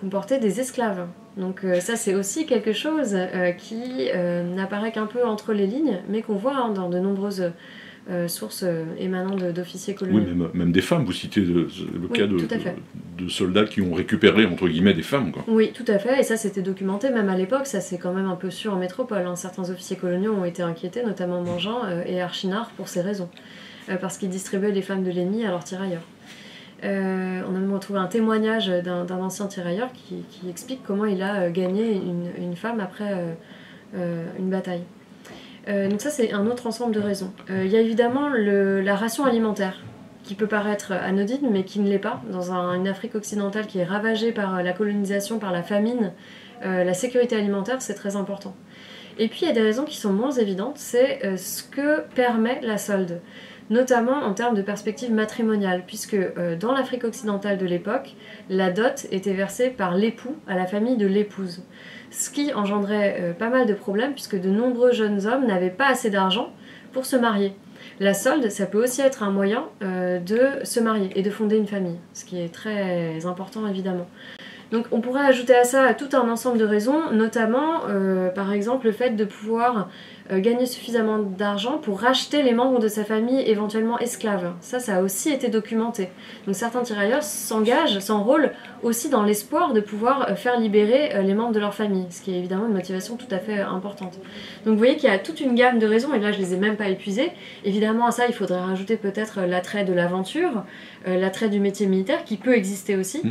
S2: comporter des esclaves. Donc ça c'est aussi quelque chose qui n'apparaît qu'un peu entre les lignes, mais qu'on voit dans de nombreuses sources émanant d'officiers coloniaux.
S1: Oui, même des femmes, vous citez le cas de soldats qui ont récupéré, entre guillemets, des femmes, quoi.
S2: Oui, tout à fait, et ça c'était documenté, même à l'époque, ça c'est quand même un peu sûr en métropole. Certains officiers coloniaux ont été inquiétés, notamment Mangin et Archinard, pour ces raisons, parce qu'ils distribuaient les femmes de l'ennemi à leurs tirailleurs. On a même retrouvé un témoignage d'un ancien tirailleur qui explique comment il a gagné une femme après une bataille. Donc ça c'est un autre ensemble de raisons. Il y a évidemment la ration alimentaire, qui peut paraître anodine mais qui ne l'est pas. Dans une Afrique occidentale qui est ravagée par la colonisation, par la famine, la sécurité alimentaire c'est très important. Et puis il y a des raisons qui sont moins évidentes, c'est ce que permet la solde, notamment en termes de perspective matrimoniale, puisque dans l'Afrique occidentale de l'époque, la dot était versée par l'époux à la famille de l'épouse. Ce qui engendrait pas mal de problèmes puisque de nombreux jeunes hommes n'avaient pas assez d'argent pour se marier. La solde, ça peut aussi être un moyen de se marier et de fonder une famille, ce qui est très important évidemment. Donc on pourrait ajouter à ça tout un ensemble de raisons, notamment par exemple le fait de pouvoir gagner suffisamment d'argent pour racheter les membres de sa famille éventuellement esclaves. Ça a aussi été documenté. Donc certains tirailleurs s'enrôlent aussi dans l'espoir de pouvoir faire libérer les membres de leur famille, ce qui est évidemment une motivation tout à fait importante. Donc vous voyez qu'il y a toute une gamme de raisons, et là je les ai même pas épuisées. Évidemment à ça il faudrait rajouter peut-être l'attrait de l'aventure, l'attrait du métier militaire qui peut exister aussi.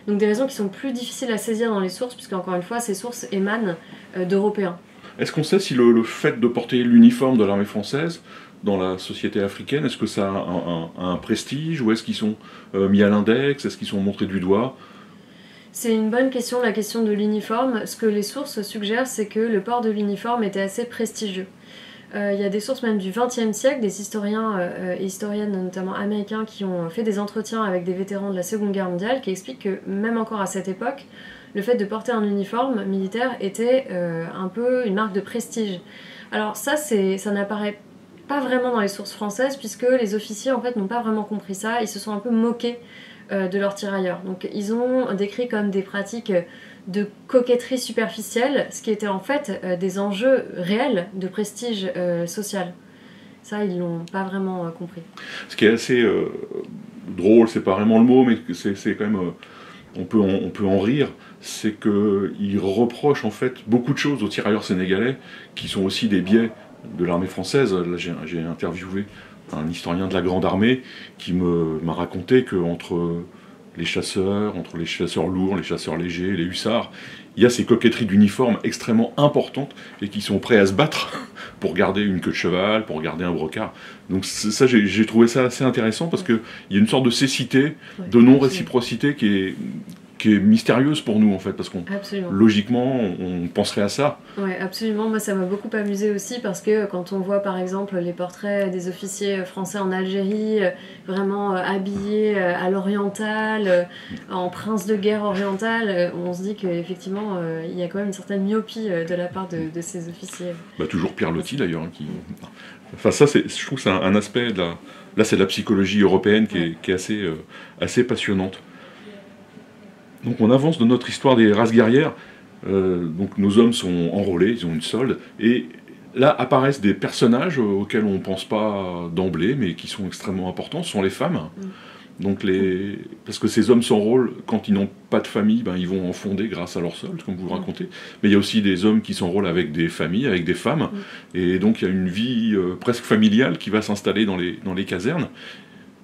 S2: Donc des raisons qui sont plus difficiles à saisir dans les sources, puisque encore une fois ces sources émanent d'Européens.
S1: Est-ce qu'on sait si le fait de porter l'uniforme de l'armée française dans la société africaine, est-ce que ça a un prestige, ou est-ce qu'ils sont mis à l'index, est-ce qu'ils sont montrés du doigt?
S2: C'est une bonne question, la question de l'uniforme. Ce que les sources suggèrent, c'est que le port de l'uniforme était assez prestigieux. Il y a des sources même du XXe siècle, des historiens et historiennes, notamment américains, qui ont fait des entretiens avec des vétérans de la Seconde Guerre mondiale, qui expliquent que même encore à cette époque, le fait de porter un uniforme militaire était un peu une marque de prestige. Alors ça n'apparaît pas vraiment dans les sources françaises, puisque les officiers en fait n'ont pas vraiment compris ça, ils se sont un peu moqués de leurs tirailleurs. Donc ils ont décrit comme des pratiques de coquetterie superficielle, ce qui était en fait des enjeux réels de prestige social. Ça, ils l'ont pas vraiment compris.
S1: Ce qui est assez drôle, c'est pas vraiment le mot, mais c'est quand même... on peut en rire, c'est qu'ils reprochent en fait beaucoup de choses aux tirailleurs sénégalais, qui sont aussi des biais de l'armée française. Là, j'ai interviewé un historien de la Grande Armée qui m'a raconté qu'entre les chasseurs, entre les chasseurs lourds, les chasseurs légers, les hussards. Il y a ces coquetteries d'uniformes extrêmement importantes et qui sont prêts à se battre pour garder une queue de cheval, pour garder un brocart. Donc ça, j'ai trouvé ça assez intéressant parce qu'il y a une sorte de cécité, de non-réciprocité qui est mystérieuse pour nous en fait, parce qu'on logiquement on penserait à ça.
S2: Oui, absolument. Moi, ça m'a beaucoup amusé aussi parce que quand on voit par exemple les portraits des officiers français en Algérie, vraiment habillés à l'oriental, en prince de guerre oriental, on se dit qu'effectivement il y a quand même une certaine myopie de la part de ces officiers.
S1: Bah, toujours Pierre Loti d'ailleurs. Qui... Enfin, ça, je trouve que c'est un aspect de la... Là, c'est de la psychologie européenne qui est assez passionnante. Donc on avance dans notre histoire des races guerrières, donc nos hommes sont enrôlés, ils ont une solde, et là apparaissent des personnages auxquels on ne pense pas d'emblée, mais qui sont extrêmement importants, ce sont les femmes. Donc parce que ces hommes s'enrôlent, quand ils n'ont pas de famille, ben, ils vont en fonder grâce à leur solde, comme vous racontez, mais il y a aussi des hommes qui s'enrôlent avec des familles, avec des femmes, et donc il y a une vie presque familiale qui va s'installer dans les casernes,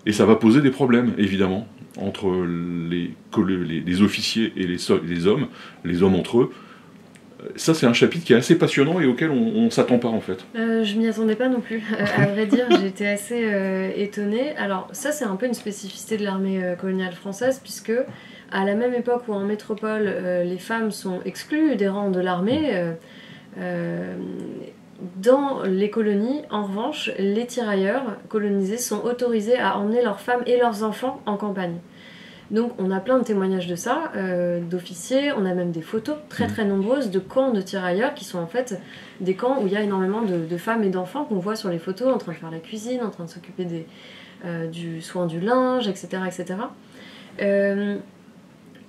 S1: et ça va poser des problèmes, évidemment, entre les officiers et les hommes entre eux. Ça, c'est un chapitre qui est assez passionnant et auquel on ne s'attend pas, en fait.
S2: Je m'y attendais pas non plus. À vrai dire, j'étais assez étonnée. Alors, ça, c'est un peu une spécificité de l'armée coloniale française, puisque à la même époque où en métropole, les femmes sont exclues des rangs de l'armée, dans les colonies, en revanche, les tirailleurs colonisés sont autorisés à emmener leurs femmes et leurs enfants en campagne. Donc on a plein de témoignages de ça, d'officiers, on a même des photos très très nombreuses de camps de tirailleurs qui sont en fait des camps où il y a énormément de femmes et d'enfants qu'on voit sur les photos en train de faire la cuisine, en train de s'occuper du soin du linge, etc. etc.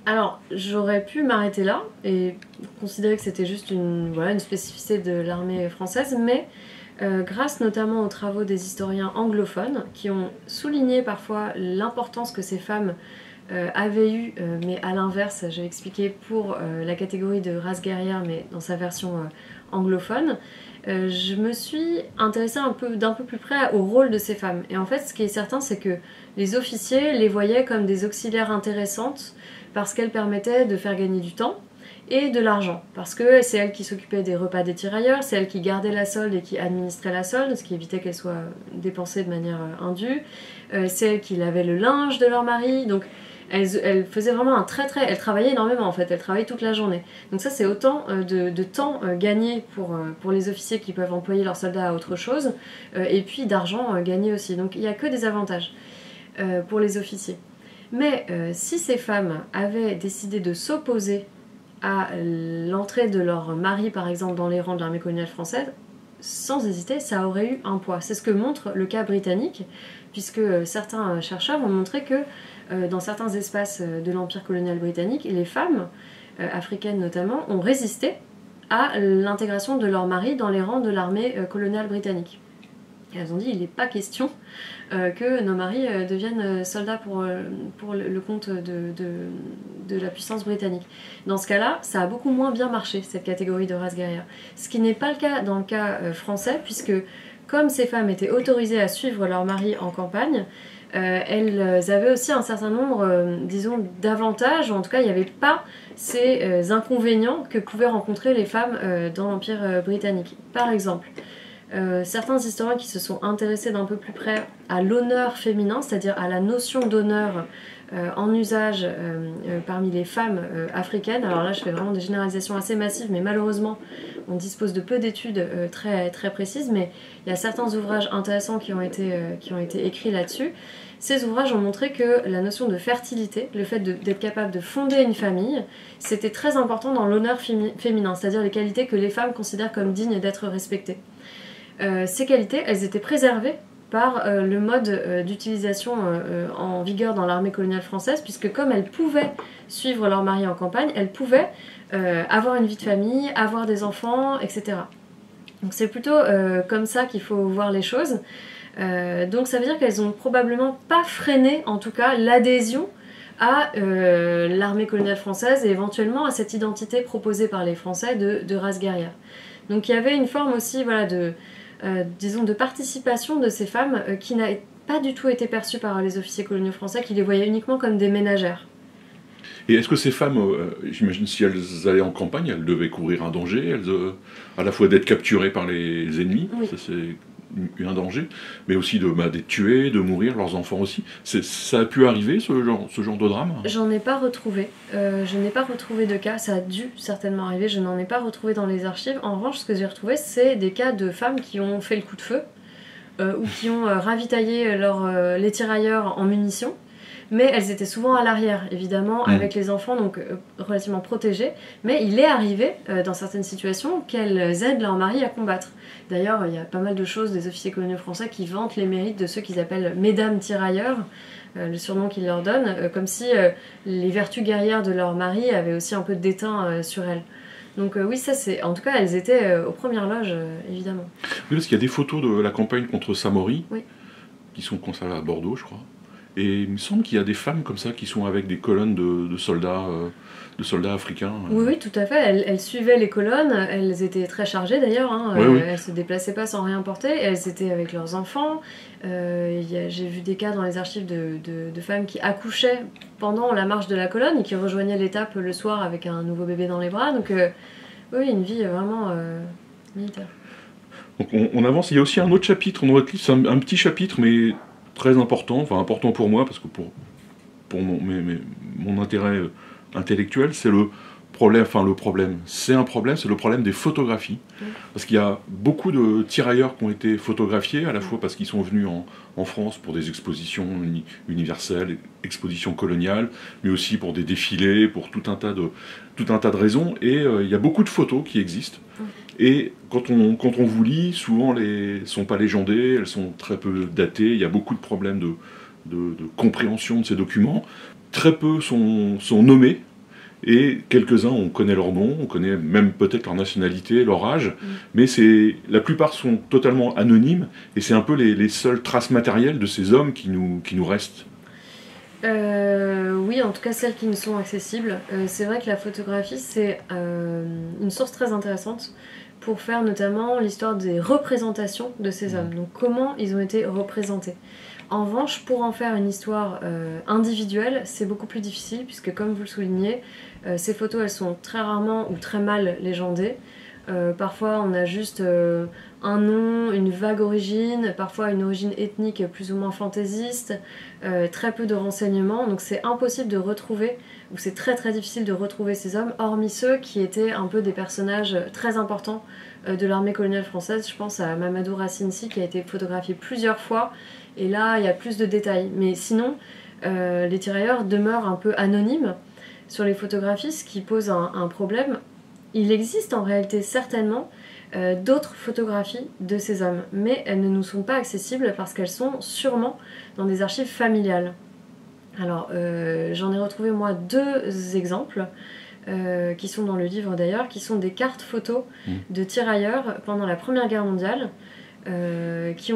S2: Alors, j'aurais pu m'arrêter là et considérer que c'était juste une spécificité de l'armée française, mais grâce notamment aux travaux des historiens anglophones qui ont souligné parfois l'importance que ces femmes avaient eue, mais à l'inverse, j'ai expliqué pour la catégorie de race guerrière, mais dans sa version anglophone, je me suis intéressée d'un peu plus près au rôle de ces femmes. Et en fait, ce qui est certain, c'est que les officiers les voyaient comme des auxiliaires intéressantes parce qu'elles permettaient de faire gagner du temps et de l'argent. Parce que c'est elles qui s'occupaient des repas des tirailleurs, c'est elles qui gardaient la solde et qui administraient la solde, ce qui évitait qu'elle soit dépensée de manière indue. C'est elles qui lavaient le linge de leur mari. Donc elles faisaient vraiment elles travaillaient énormément en fait, elles travaillaient toute la journée. Donc ça c'est autant de temps gagné pour les officiers qui peuvent employer leurs soldats à autre chose, et puis d'argent gagné aussi. Donc il n'y a que des avantages pour les officiers. Mais si ces femmes avaient décidé de s'opposer à l'entrée de leur mari, par exemple, dans les rangs de l'armée coloniale française, sans hésiter, ça aurait eu un poids. C'est ce que montre le cas britannique, puisque certains chercheurs ont montré que dans certains espaces de l'Empire colonial britannique, les femmes, africaines notamment, ont résisté à l'intégration de leur mari dans les rangs de l'armée coloniale britannique. Et elles ont dit, il n'est pas question que nos maris deviennent soldats pour le compte de la puissance britannique. Dans ce cas-là, ça a beaucoup moins bien marché, cette catégorie de race guerrière. Ce qui n'est pas le cas dans le cas français, puisque comme ces femmes étaient autorisées à suivre leur mari en campagne, elles avaient aussi un certain nombre, disons, d'avantages, ou en tout cas, il n'y avait pas ces inconvénients que pouvaient rencontrer les femmes dans l'Empire britannique. Par exemple, certains historiens qui se sont intéressés d'un peu plus près à l'honneur féminin, c'est-à-dire à la notion d'honneur en usage parmi les femmes africaines. Alors là, je fais vraiment des généralisations assez massives, mais malheureusement, on dispose de peu d'études très, très précises, mais il y a certains ouvrages intéressants qui ont été écrits là-dessus. Ces ouvrages ont montré que la notion de fertilité, le fait d'être capable de fonder une famille, c'était très important dans l'honneur féminin, c'est-à-dire les qualités que les femmes considèrent comme dignes d'être respectées. Ces qualités, elles étaient préservées par le mode d'utilisation en vigueur dans l'armée coloniale française, puisque comme elles pouvaient suivre leur mari en campagne, elles pouvaient avoir une vie de famille, avoir des enfants, etc. Donc c'est plutôt comme ça qu'il faut voir les choses. Donc ça veut dire qu'elles n'ont probablement pas freiné, en tout cas, l'adhésion à l'armée coloniale française et éventuellement à cette identité proposée par les Français de race guerrière. Donc il y avait une forme aussi disons, de participation de ces femmes qui n'a pas du tout été perçue par les officiers coloniaux français, qui les voyaient uniquement comme des ménagères.
S1: Et est-ce que ces femmes, j'imagine si elles allaient en campagne, elles devaient courir un danger, à la fois d'être capturées par les ennemis,
S2: Oui.
S1: ça c'est un danger, mais aussi d'être tuées, de mourir, leurs enfants aussi. Ça a pu arriver, ce genre de drame?
S2: J'en ai pas retrouvé. Je n'ai pas retrouvé de cas. Ça a dû certainement arriver. Je n'en ai pas retrouvé dans les archives. En revanche, ce que j'ai retrouvé, c'est des cas de femmes qui ont fait le coup de feu ou qui ont ravitaillé les tirailleurs en munitions. Mais elles étaient souvent à l'arrière, évidemment, avec les enfants, donc relativement protégés. Mais il est arrivé, dans certaines situations, qu'elles aident leur mari à combattre. D'ailleurs, il y a pas mal de choses des officiers coloniaux français qui vantent les mérites de ceux qu'ils appellent « mesdames tirailleurs », le surnom qu'ils leur donnent, comme si les vertus guerrières de leur mari avaient aussi un peu de déteint sur elles. Donc oui, ça c'est... En tout cas, elles étaient aux premières loges, évidemment.
S1: Oui, parce qu'il y a des photos de la campagne contre Samori,
S2: oui.
S1: qui sont conservées à Bordeaux, je crois. Et il me semble qu'il y a des femmes comme ça qui sont avec des colonnes de soldats africains.
S2: Oui, tout à fait. Elles suivaient les colonnes. Elles étaient très chargées d'ailleurs. Hein.
S1: Oui.
S2: Elles se déplaçaient pas sans rien porter. Elles étaient avec leurs enfants. J'ai vu des cas dans les archives de femmes qui accouchaient pendant la marche de la colonne et qui rejoignaient l'étape le soir avec un nouveau bébé dans les bras. Donc oui, une vie vraiment militaire.
S1: Donc on avance. Il y a aussi un autre chapitre dans votre livre. C'est un petit chapitre, mais très important, enfin important pour moi, parce que pour mon intérêt intellectuel, c'est le problème, c'est un problème, c'est le problème des photographies. Parce qu'il y a beaucoup de tirailleurs qui ont été photographiés, à la fois parce qu'ils sont venus en France pour des expositions universelles, expositions coloniales, mais aussi pour des défilés, pour tout un tas de raisons, et il y a beaucoup de photos qui existent. Et quand on vous lit, souvent elles ne sont pas légendées, elles sont très peu datées, il y a beaucoup de problèmes de compréhension de ces documents. Très peu sont nommés, et quelques-uns, on connaît leur nom, on connaît même peut-être leur nationalité, leur âge, mais la plupart sont totalement anonymes, et c'est un peu les seules traces matérielles de ces hommes qui nous restent.
S2: Oui, en tout cas celles qui me sont accessibles. C'est vrai que la photographie, c'est une source très intéressante pour faire notamment l'histoire des représentations de ces hommes. Donc comment ils ont été représentés. En revanche, pour en faire une histoire individuelle, c'est beaucoup plus difficile, puisque comme vous le soulignez, ces photos, elles sont très rarement ou très mal légendées. Parfois, on a juste un nom, une vague origine, parfois une origine ethnique plus ou moins fantaisiste, très peu de renseignements, donc c'est impossible de retrouver, ou c'est très très difficile de retrouver ces hommes, hormis ceux qui étaient un peu des personnages très importants de l'armée coloniale française. Je pense à Mamadou Racine-Sy qui a été photographié plusieurs fois, et là il y a plus de détails. Mais sinon, les tirailleurs demeurent un peu anonymes sur les photographies, ce qui pose un problème. Il existe en réalité certainement d'autres photographies de ces hommes, mais elles ne nous sont pas accessibles parce qu'elles sont sûrement dans des archives familiales. Alors j'en ai retrouvé moi 2 exemples qui sont dans le livre d'ailleurs, qui sont des cartes photos de tirailleurs pendant la Première Guerre mondiale, qui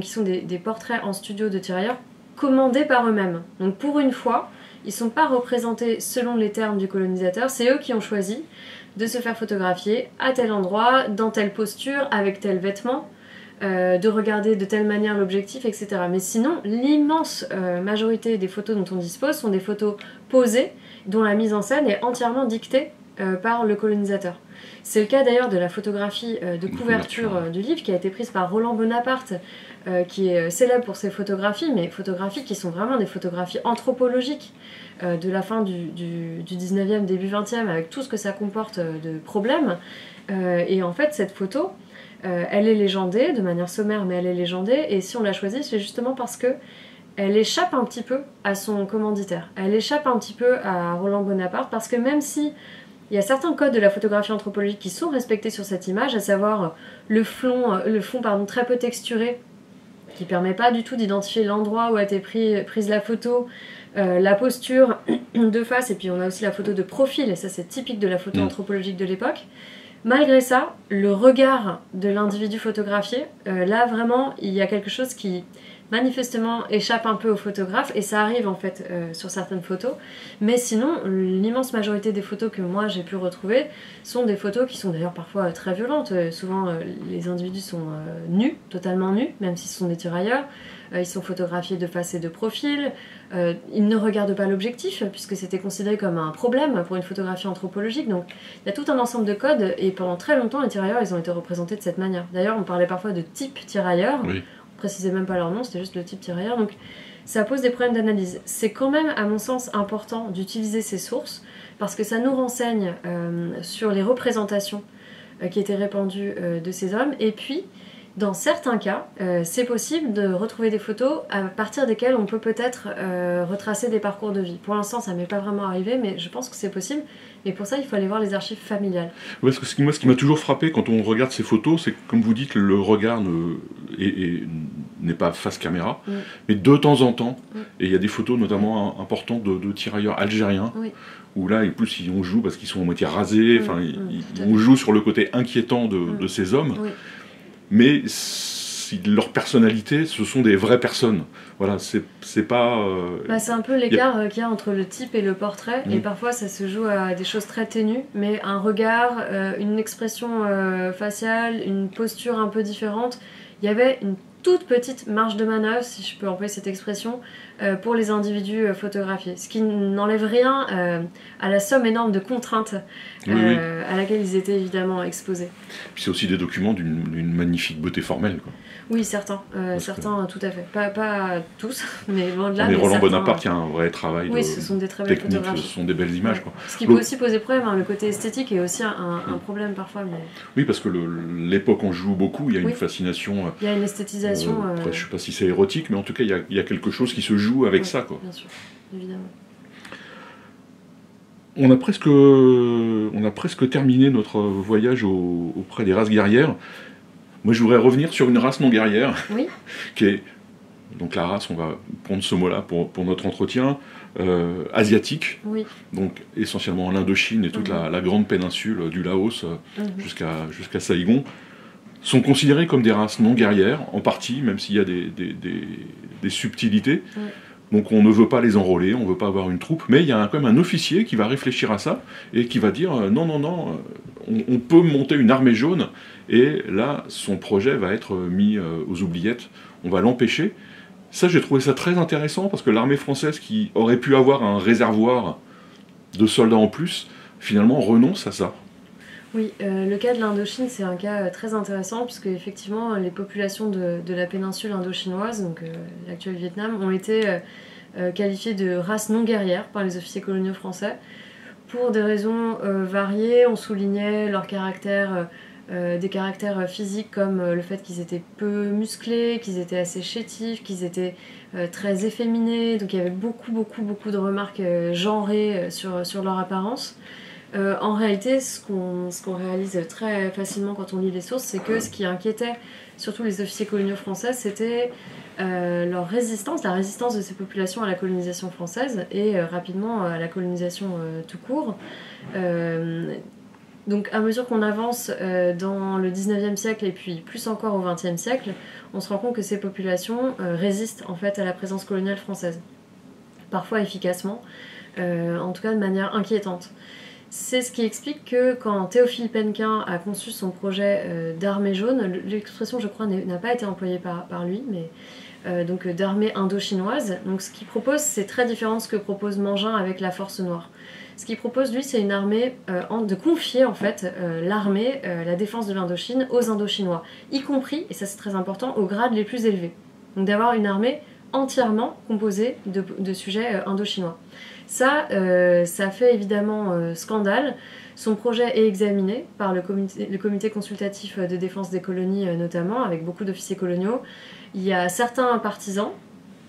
S2: sont des portraits en studio de tirailleurs commandés par eux-mêmes. Donc pour une fois, ils ne sont pas représentés selon les termes du colonisateur, c'est eux qui ont choisi de se faire photographier à tel endroit, dans telle posture, avec tel vêtement, de regarder de telle manière l'objectif, etc. Mais sinon, l'immense majorité des photos dont on dispose sont des photos posées, dont la mise en scène est entièrement dictée par le colonisateur. C'est le cas d'ailleurs de la photographie de couverture du livre, qui a été prise par Roland Bonaparte, qui est célèbre pour ses photographies, mais photographies qui sont vraiment des photographies anthropologiques de la fin du 19e, début 20e, avec tout ce que ça comporte de problèmes. Et en fait, cette photo, elle est légendée, de manière sommaire, mais elle est légendée, et si on l'a choisie, c'est justement parce que elle échappe un petit peu à son commanditaire. Elle échappe un petit peu à Roland Bonaparte, parce que même si il y a certains codes de la photographie anthropologique qui sont respectés sur cette image, à savoir le fond très peu texturé, qui ne permet pas du tout d'identifier l'endroit où a été prise la photo, la posture de face, et puis on a aussi la photo de profil, et ça c'est typique de la photo anthropologique de l'époque. Malgré ça, le regard de l'individu photographié, là vraiment il y a quelque chose qui manifestement échappe un peu aux photographes, et ça arrive en fait sur certaines photos, mais sinon l'immense majorité des photos que moi j'ai pu retrouver sont des photos qui sont d'ailleurs parfois très violentes. Souvent les individus sont nus, totalement nus, même si ce sont des tirailleurs. Ils sont photographiés de face et de profil, ils ne regardent pas l'objectif puisque c'était considéré comme un problème pour une photographie anthropologique, donc il y a tout un ensemble de codes, et pendant très longtemps les tirailleurs ils ont été représentés de cette manière. D'ailleurs on parlait parfois de type tirailleur,
S1: Oui.
S2: on précisait même pas leur nom, c'était juste le type tirailleur, donc ça pose des problèmes d'analyse. C'est quand même à mon sens important d'utiliser ces sources parce que ça nous renseigne sur les représentations qui étaient répandues de ces hommes, et puis dans certains cas, c'est possible de retrouver des photos à partir desquelles on peut peut-être retracer des parcours de vie. Pour l'instant, ça m'est pas vraiment arrivé, mais je pense que c'est possible. Et pour ça, il faut aller voir les archives familiales.
S1: Ouais, parce que moi, ce qui m'a toujours frappé quand on regarde ces photos, c'est que, comme vous dites, le regard n'est pas face caméra, mais de temps en temps, et il y a des photos notamment importantes de tirailleurs algériens, où là, en plus, on joue parce qu'ils sont à moitié rasés, on joue sur le côté inquiétant de ces hommes. Mais leur personnalité, ce sont des vraies personnes. Voilà, c'est pas...
S2: c'est un peu l'écart qu'il y a entre le type et le portrait, et parfois ça se joue à des choses très ténues, mais un regard, une expression faciale, une posture un peu différente. Il y avait une toute petite marge de manœuvre, si je peux employer cette expression, pour les individus photographiés. Ce qui n'enlève rien à la somme énorme de contraintes à laquelle ils étaient évidemment exposés.
S1: Puis c'est aussi des documents d'une magnifique beauté formelle, quoi.
S2: Oui, certains, tout à fait. Pas tous, mais loin de là.
S1: Mais Roland
S2: certains,
S1: Bonaparte, il y a un vrai travail
S2: ce sont des très belles
S1: technique,
S2: photographies.
S1: ce sont des belles images. Quoi.
S2: Ce qui peut aussi poser problème, le côté esthétique est aussi un problème parfois. Mais...
S1: Oui, parce que l'époque on joue beaucoup, il y a une fascination.
S2: Il y a une esthétisation.
S1: Après, je ne sais pas si c'est érotique, mais en tout cas, il y a quelque chose qui se joue avec ça. Quoi.
S2: Bien sûr, évidemment.
S1: On a presque terminé notre voyage auprès des races guerrières. Moi, je voudrais revenir sur une race non guerrière, qui est, donc la race, on va prendre ce mot-là pour notre entretien, asiatique, donc essentiellement l'Indochine et toute la grande péninsule du Laos jusqu'à Saïgon, sont considérées comme des races non guerrières, en partie, même s'il y a des subtilités. Donc on ne veut pas les enrôler, on ne veut pas avoir une troupe, mais il y a quand même un officier qui va réfléchir à ça et qui va dire non, on peut monter une armée jaune, et là son projet va être mis aux oubliettes, on va l'empêcher. Ça, j'ai trouvé ça très intéressant parce que l'armée française, qui aurait pu avoir un réservoir de soldats en plus, finalement renonce à ça.
S2: Oui, le cas de l'Indochine, c'est un cas très intéressant puisque effectivement les populations de la péninsule indochinoise, donc l'actuel Vietnam, ont été qualifiées de race non guerrière par les officiers coloniaux français pour des raisons variées. On soulignait leur caractère, des caractères physiques comme le fait qu'ils étaient peu musclés, qu'ils étaient assez chétifs, qu'ils étaient très efféminés, donc il y avait beaucoup de remarques genrées sur leur apparence. En réalité, ce qu'on réalise très facilement quand on lit les sources, c'est que ce qui inquiétait surtout les officiers coloniaux français, c'était leur résistance, la résistance de ces populations à la colonisation française et rapidement à la colonisation tout court. Donc à mesure qu'on avance dans le 19e siècle et puis plus encore au 20e siècle, on se rend compte que ces populations résistent en fait à la présence coloniale française. Parfois efficacement, en tout cas de manière inquiétante. C'est ce qui explique que quand Théophile Penquin a conçu son projet d'armée jaune, l'expression je crois n'a pas été employée par lui, mais donc d'armée indo-chinoise, donc ce qu'il propose c'est très différent de ce que propose Mangin avec la Force Noire. Ce qu'il propose lui c'est une armée, de confier en fait l'armée, la défense de l'Indochine aux Indochinois, y compris, et ça c'est très important, aux grades les plus élevés. Donc d'avoir une armée entièrement composée de sujets indochinois. Ça fait évidemment scandale. Son projet est examiné par le comité consultatif de défense des colonies notamment, avec beaucoup d'officiers coloniaux. Il y a certains partisans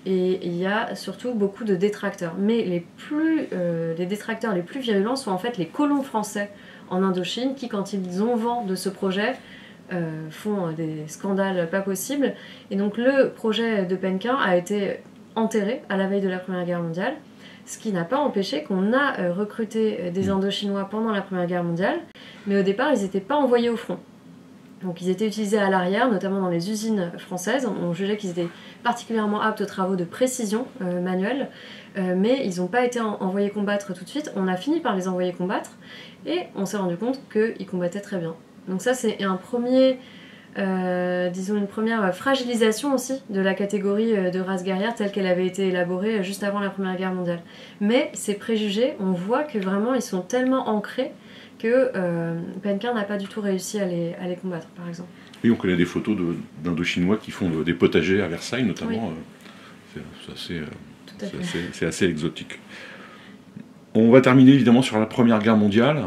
S2: et il y a surtout beaucoup de détracteurs. Mais les détracteurs les plus virulents sont en fait les colons français en Indochine qui, quand ils ont vent de ce projet, font des scandales pas possibles. Et donc le projet de Penquin a été enterré à la veille de la Première Guerre mondiale. Ce qui n'a pas empêché qu'on a recruté des Indochinois pendant la Première Guerre mondiale, mais au départ, ils n'étaient pas envoyés au front. Donc ils étaient utilisés à l'arrière, notamment dans les usines françaises. On jugeait qu'ils étaient particulièrement aptes aux travaux de précision manuelle, mais ils n'ont pas été envoyés combattre tout de suite. On a fini par les envoyer combattre et on s'est rendu compte qu'ils combattaient très bien. Donc ça c'est un premier, disons une première fragilisation aussi de la catégorie de race guerrière telle qu'elle avait été élaborée juste avant la Première Guerre mondiale. Mais ces préjugés, on voit que vraiment ils sont tellement ancrés que Pennequin n'a pas du tout réussi à les combattre, par exemple.
S1: Oui, on connaît des photos d'Indochinois qui font des potagers à Versailles, notamment. Oui. C'est assez exotique. On va terminer évidemment sur la Première Guerre mondiale,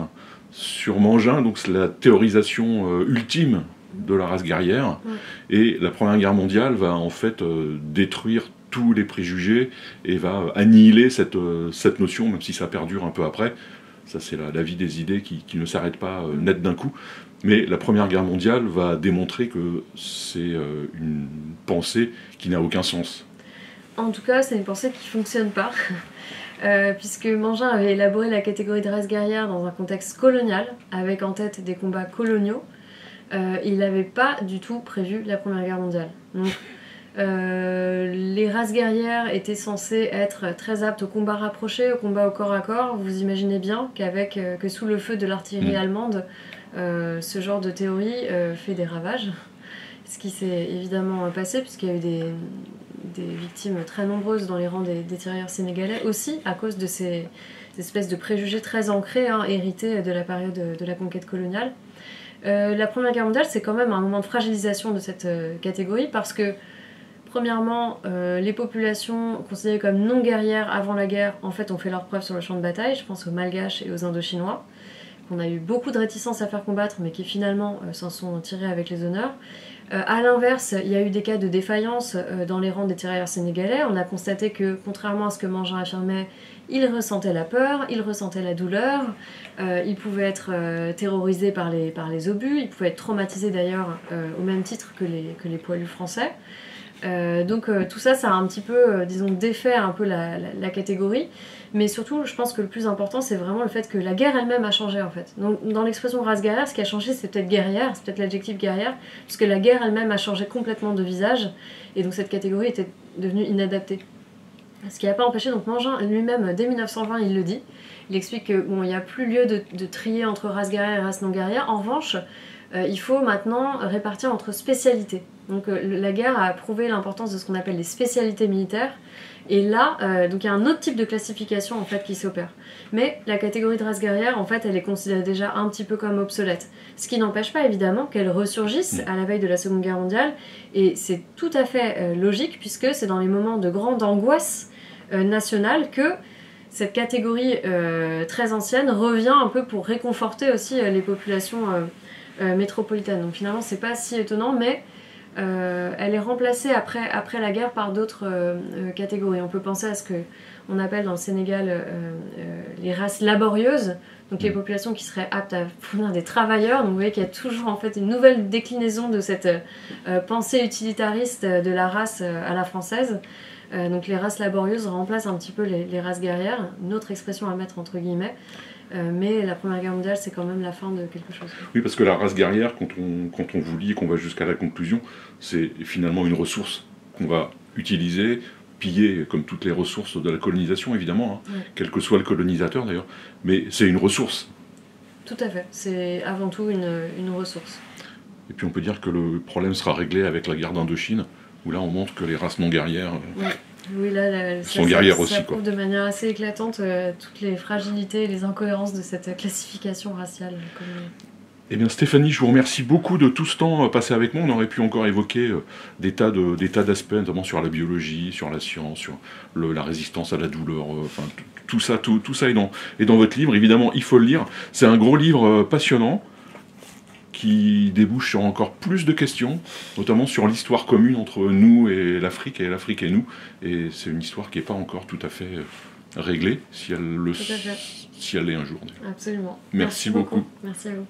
S1: sur Mangin, donc c'est la théorisation ultime de la race guerrière. Oui. Et la Première Guerre mondiale va en fait détruire tous les préjugés et va annihiler cette notion, même si ça perdure un peu après. Ça, c'est la vie des idées qui ne s'arrête pas net d'un coup. Mais la Première Guerre mondiale va démontrer que c'est une pensée qui n'a aucun sens.
S2: En tout cas, c'est une pensée qui ne fonctionne pas. Puisque Mangin avait élaboré la catégorie de race guerrière dans un contexte colonial, avec en tête des combats coloniaux. Il n'avait pas du tout prévu la Première Guerre mondiale. Donc, les races guerrières étaient censées être très aptes au combat rapproché, au combat au corps à corps. Vous imaginez bien que sous le feu de l'artillerie allemande, ce genre de théorie fait des ravages. Ce qui s'est évidemment passé, puisqu'il y a eu des victimes très nombreuses dans les rangs des tirailleurs sénégalais, aussi à cause de ces espèces de préjugés très ancrés, hérités de la période de la conquête coloniale. La Première Guerre mondiale, c'est quand même un moment de fragilisation de cette catégorie, parce que premièrement, les populations considérées comme non guerrières avant la guerre, en fait, ont fait leurs preuves sur le champ de bataille. Je pense aux Malgaches et aux Indochinois, qu'on a eu beaucoup de réticence à faire combattre, mais qui finalement s'en sont tirés avec les honneurs. À l'inverse, il y a eu des cas de défaillance dans les rangs des tirailleurs sénégalais. On a constaté que, contrairement à ce que Mangin affirmait, ils ressentaient la peur, ils ressentaient la douleur, ils pouvaient être terrorisés par les obus, ils pouvaient être traumatisés d'ailleurs au même titre que les poilus français. Donc tout ça, ça a un petit peu, disons, défait un peu la catégorie. Mais surtout, je pense que le plus important, c'est vraiment le fait que la guerre elle-même a changé, en fait. Donc dans l'expression race guerrière, ce qui a changé, c'est peut-être guerrière, c'est peut-être l'adjectif guerrière, puisque la guerre elle-même a changé complètement de visage, et donc cette catégorie était devenue inadaptée. Ce qui n'a pas empêché, donc Mangin lui-même, dès 1920, il le dit. Il explique que bon, il n'y a plus lieu de trier entre race guerrière et race non guerrière. En revanche, il faut maintenant répartir entre spécialités. Donc la guerre a prouvé l'importance de ce qu'on appelle les spécialités militaires. Et là, donc il y a un autre type de classification en fait qui s'opère. Mais la catégorie de race guerrière, en fait, elle est considérée déjà un petit peu comme obsolète. Ce qui n'empêche pas évidemment qu'elle ressurgisse à la veille de la Seconde Guerre mondiale. Et c'est tout à fait logique, puisque c'est dans les moments de grande angoisse nationale que cette catégorie très ancienne revient un peu pour réconforter aussi les populations métropolitaines. Donc finalement, c'est pas si étonnant, mais elle est remplacée après la guerre par d'autres catégories. On peut penser à ce qu'on appelle dans le Sénégal les races laborieuses, donc les populations qui seraient aptes à fournir des travailleurs. Donc vous voyez qu'il y a toujours en fait une nouvelle déclinaison de cette pensée utilitariste de la race à la française. Donc les races laborieuses remplacent un petit peu les races guerrières, une autre expression à mettre entre guillemets. Mais la Première Guerre mondiale, c'est quand même la fin de quelque chose.
S1: Oui, parce que la race guerrière, quand on vous lit et qu'on va jusqu'à la conclusion, c'est finalement une ressource qu'on va utiliser, piller comme toutes les ressources de la colonisation, évidemment, quel que soit le colonisateur d'ailleurs, mais c'est une ressource.
S2: Tout à fait, c'est avant tout une ressource.
S1: Et puis on peut dire que le problème sera réglé avec la guerre d'Indochine, où là on montre que les races non guerrières...
S2: Oui, là,
S1: sont guerrières aussi.
S2: Ça prouve de manière assez éclatante toutes les fragilités et les incohérences de cette classification raciale.
S1: Eh bien Stéphanie, je vous remercie beaucoup de tout ce temps passé avec moi. On aurait pu encore évoquer des tas d'aspects, notamment sur la biologie, sur la science, sur la résistance à la douleur. Enfin, tout ça est dans votre livre. Évidemment, il faut le lire. C'est un gros livre passionnant, qui débouche sur encore plus de questions, notamment sur l'histoire commune entre nous et l'Afrique et nous. Et c'est une histoire qui n'est pas encore tout à fait réglée, si elle l'est un jour.
S2: Absolument.
S1: Merci beaucoup.
S2: Merci à vous.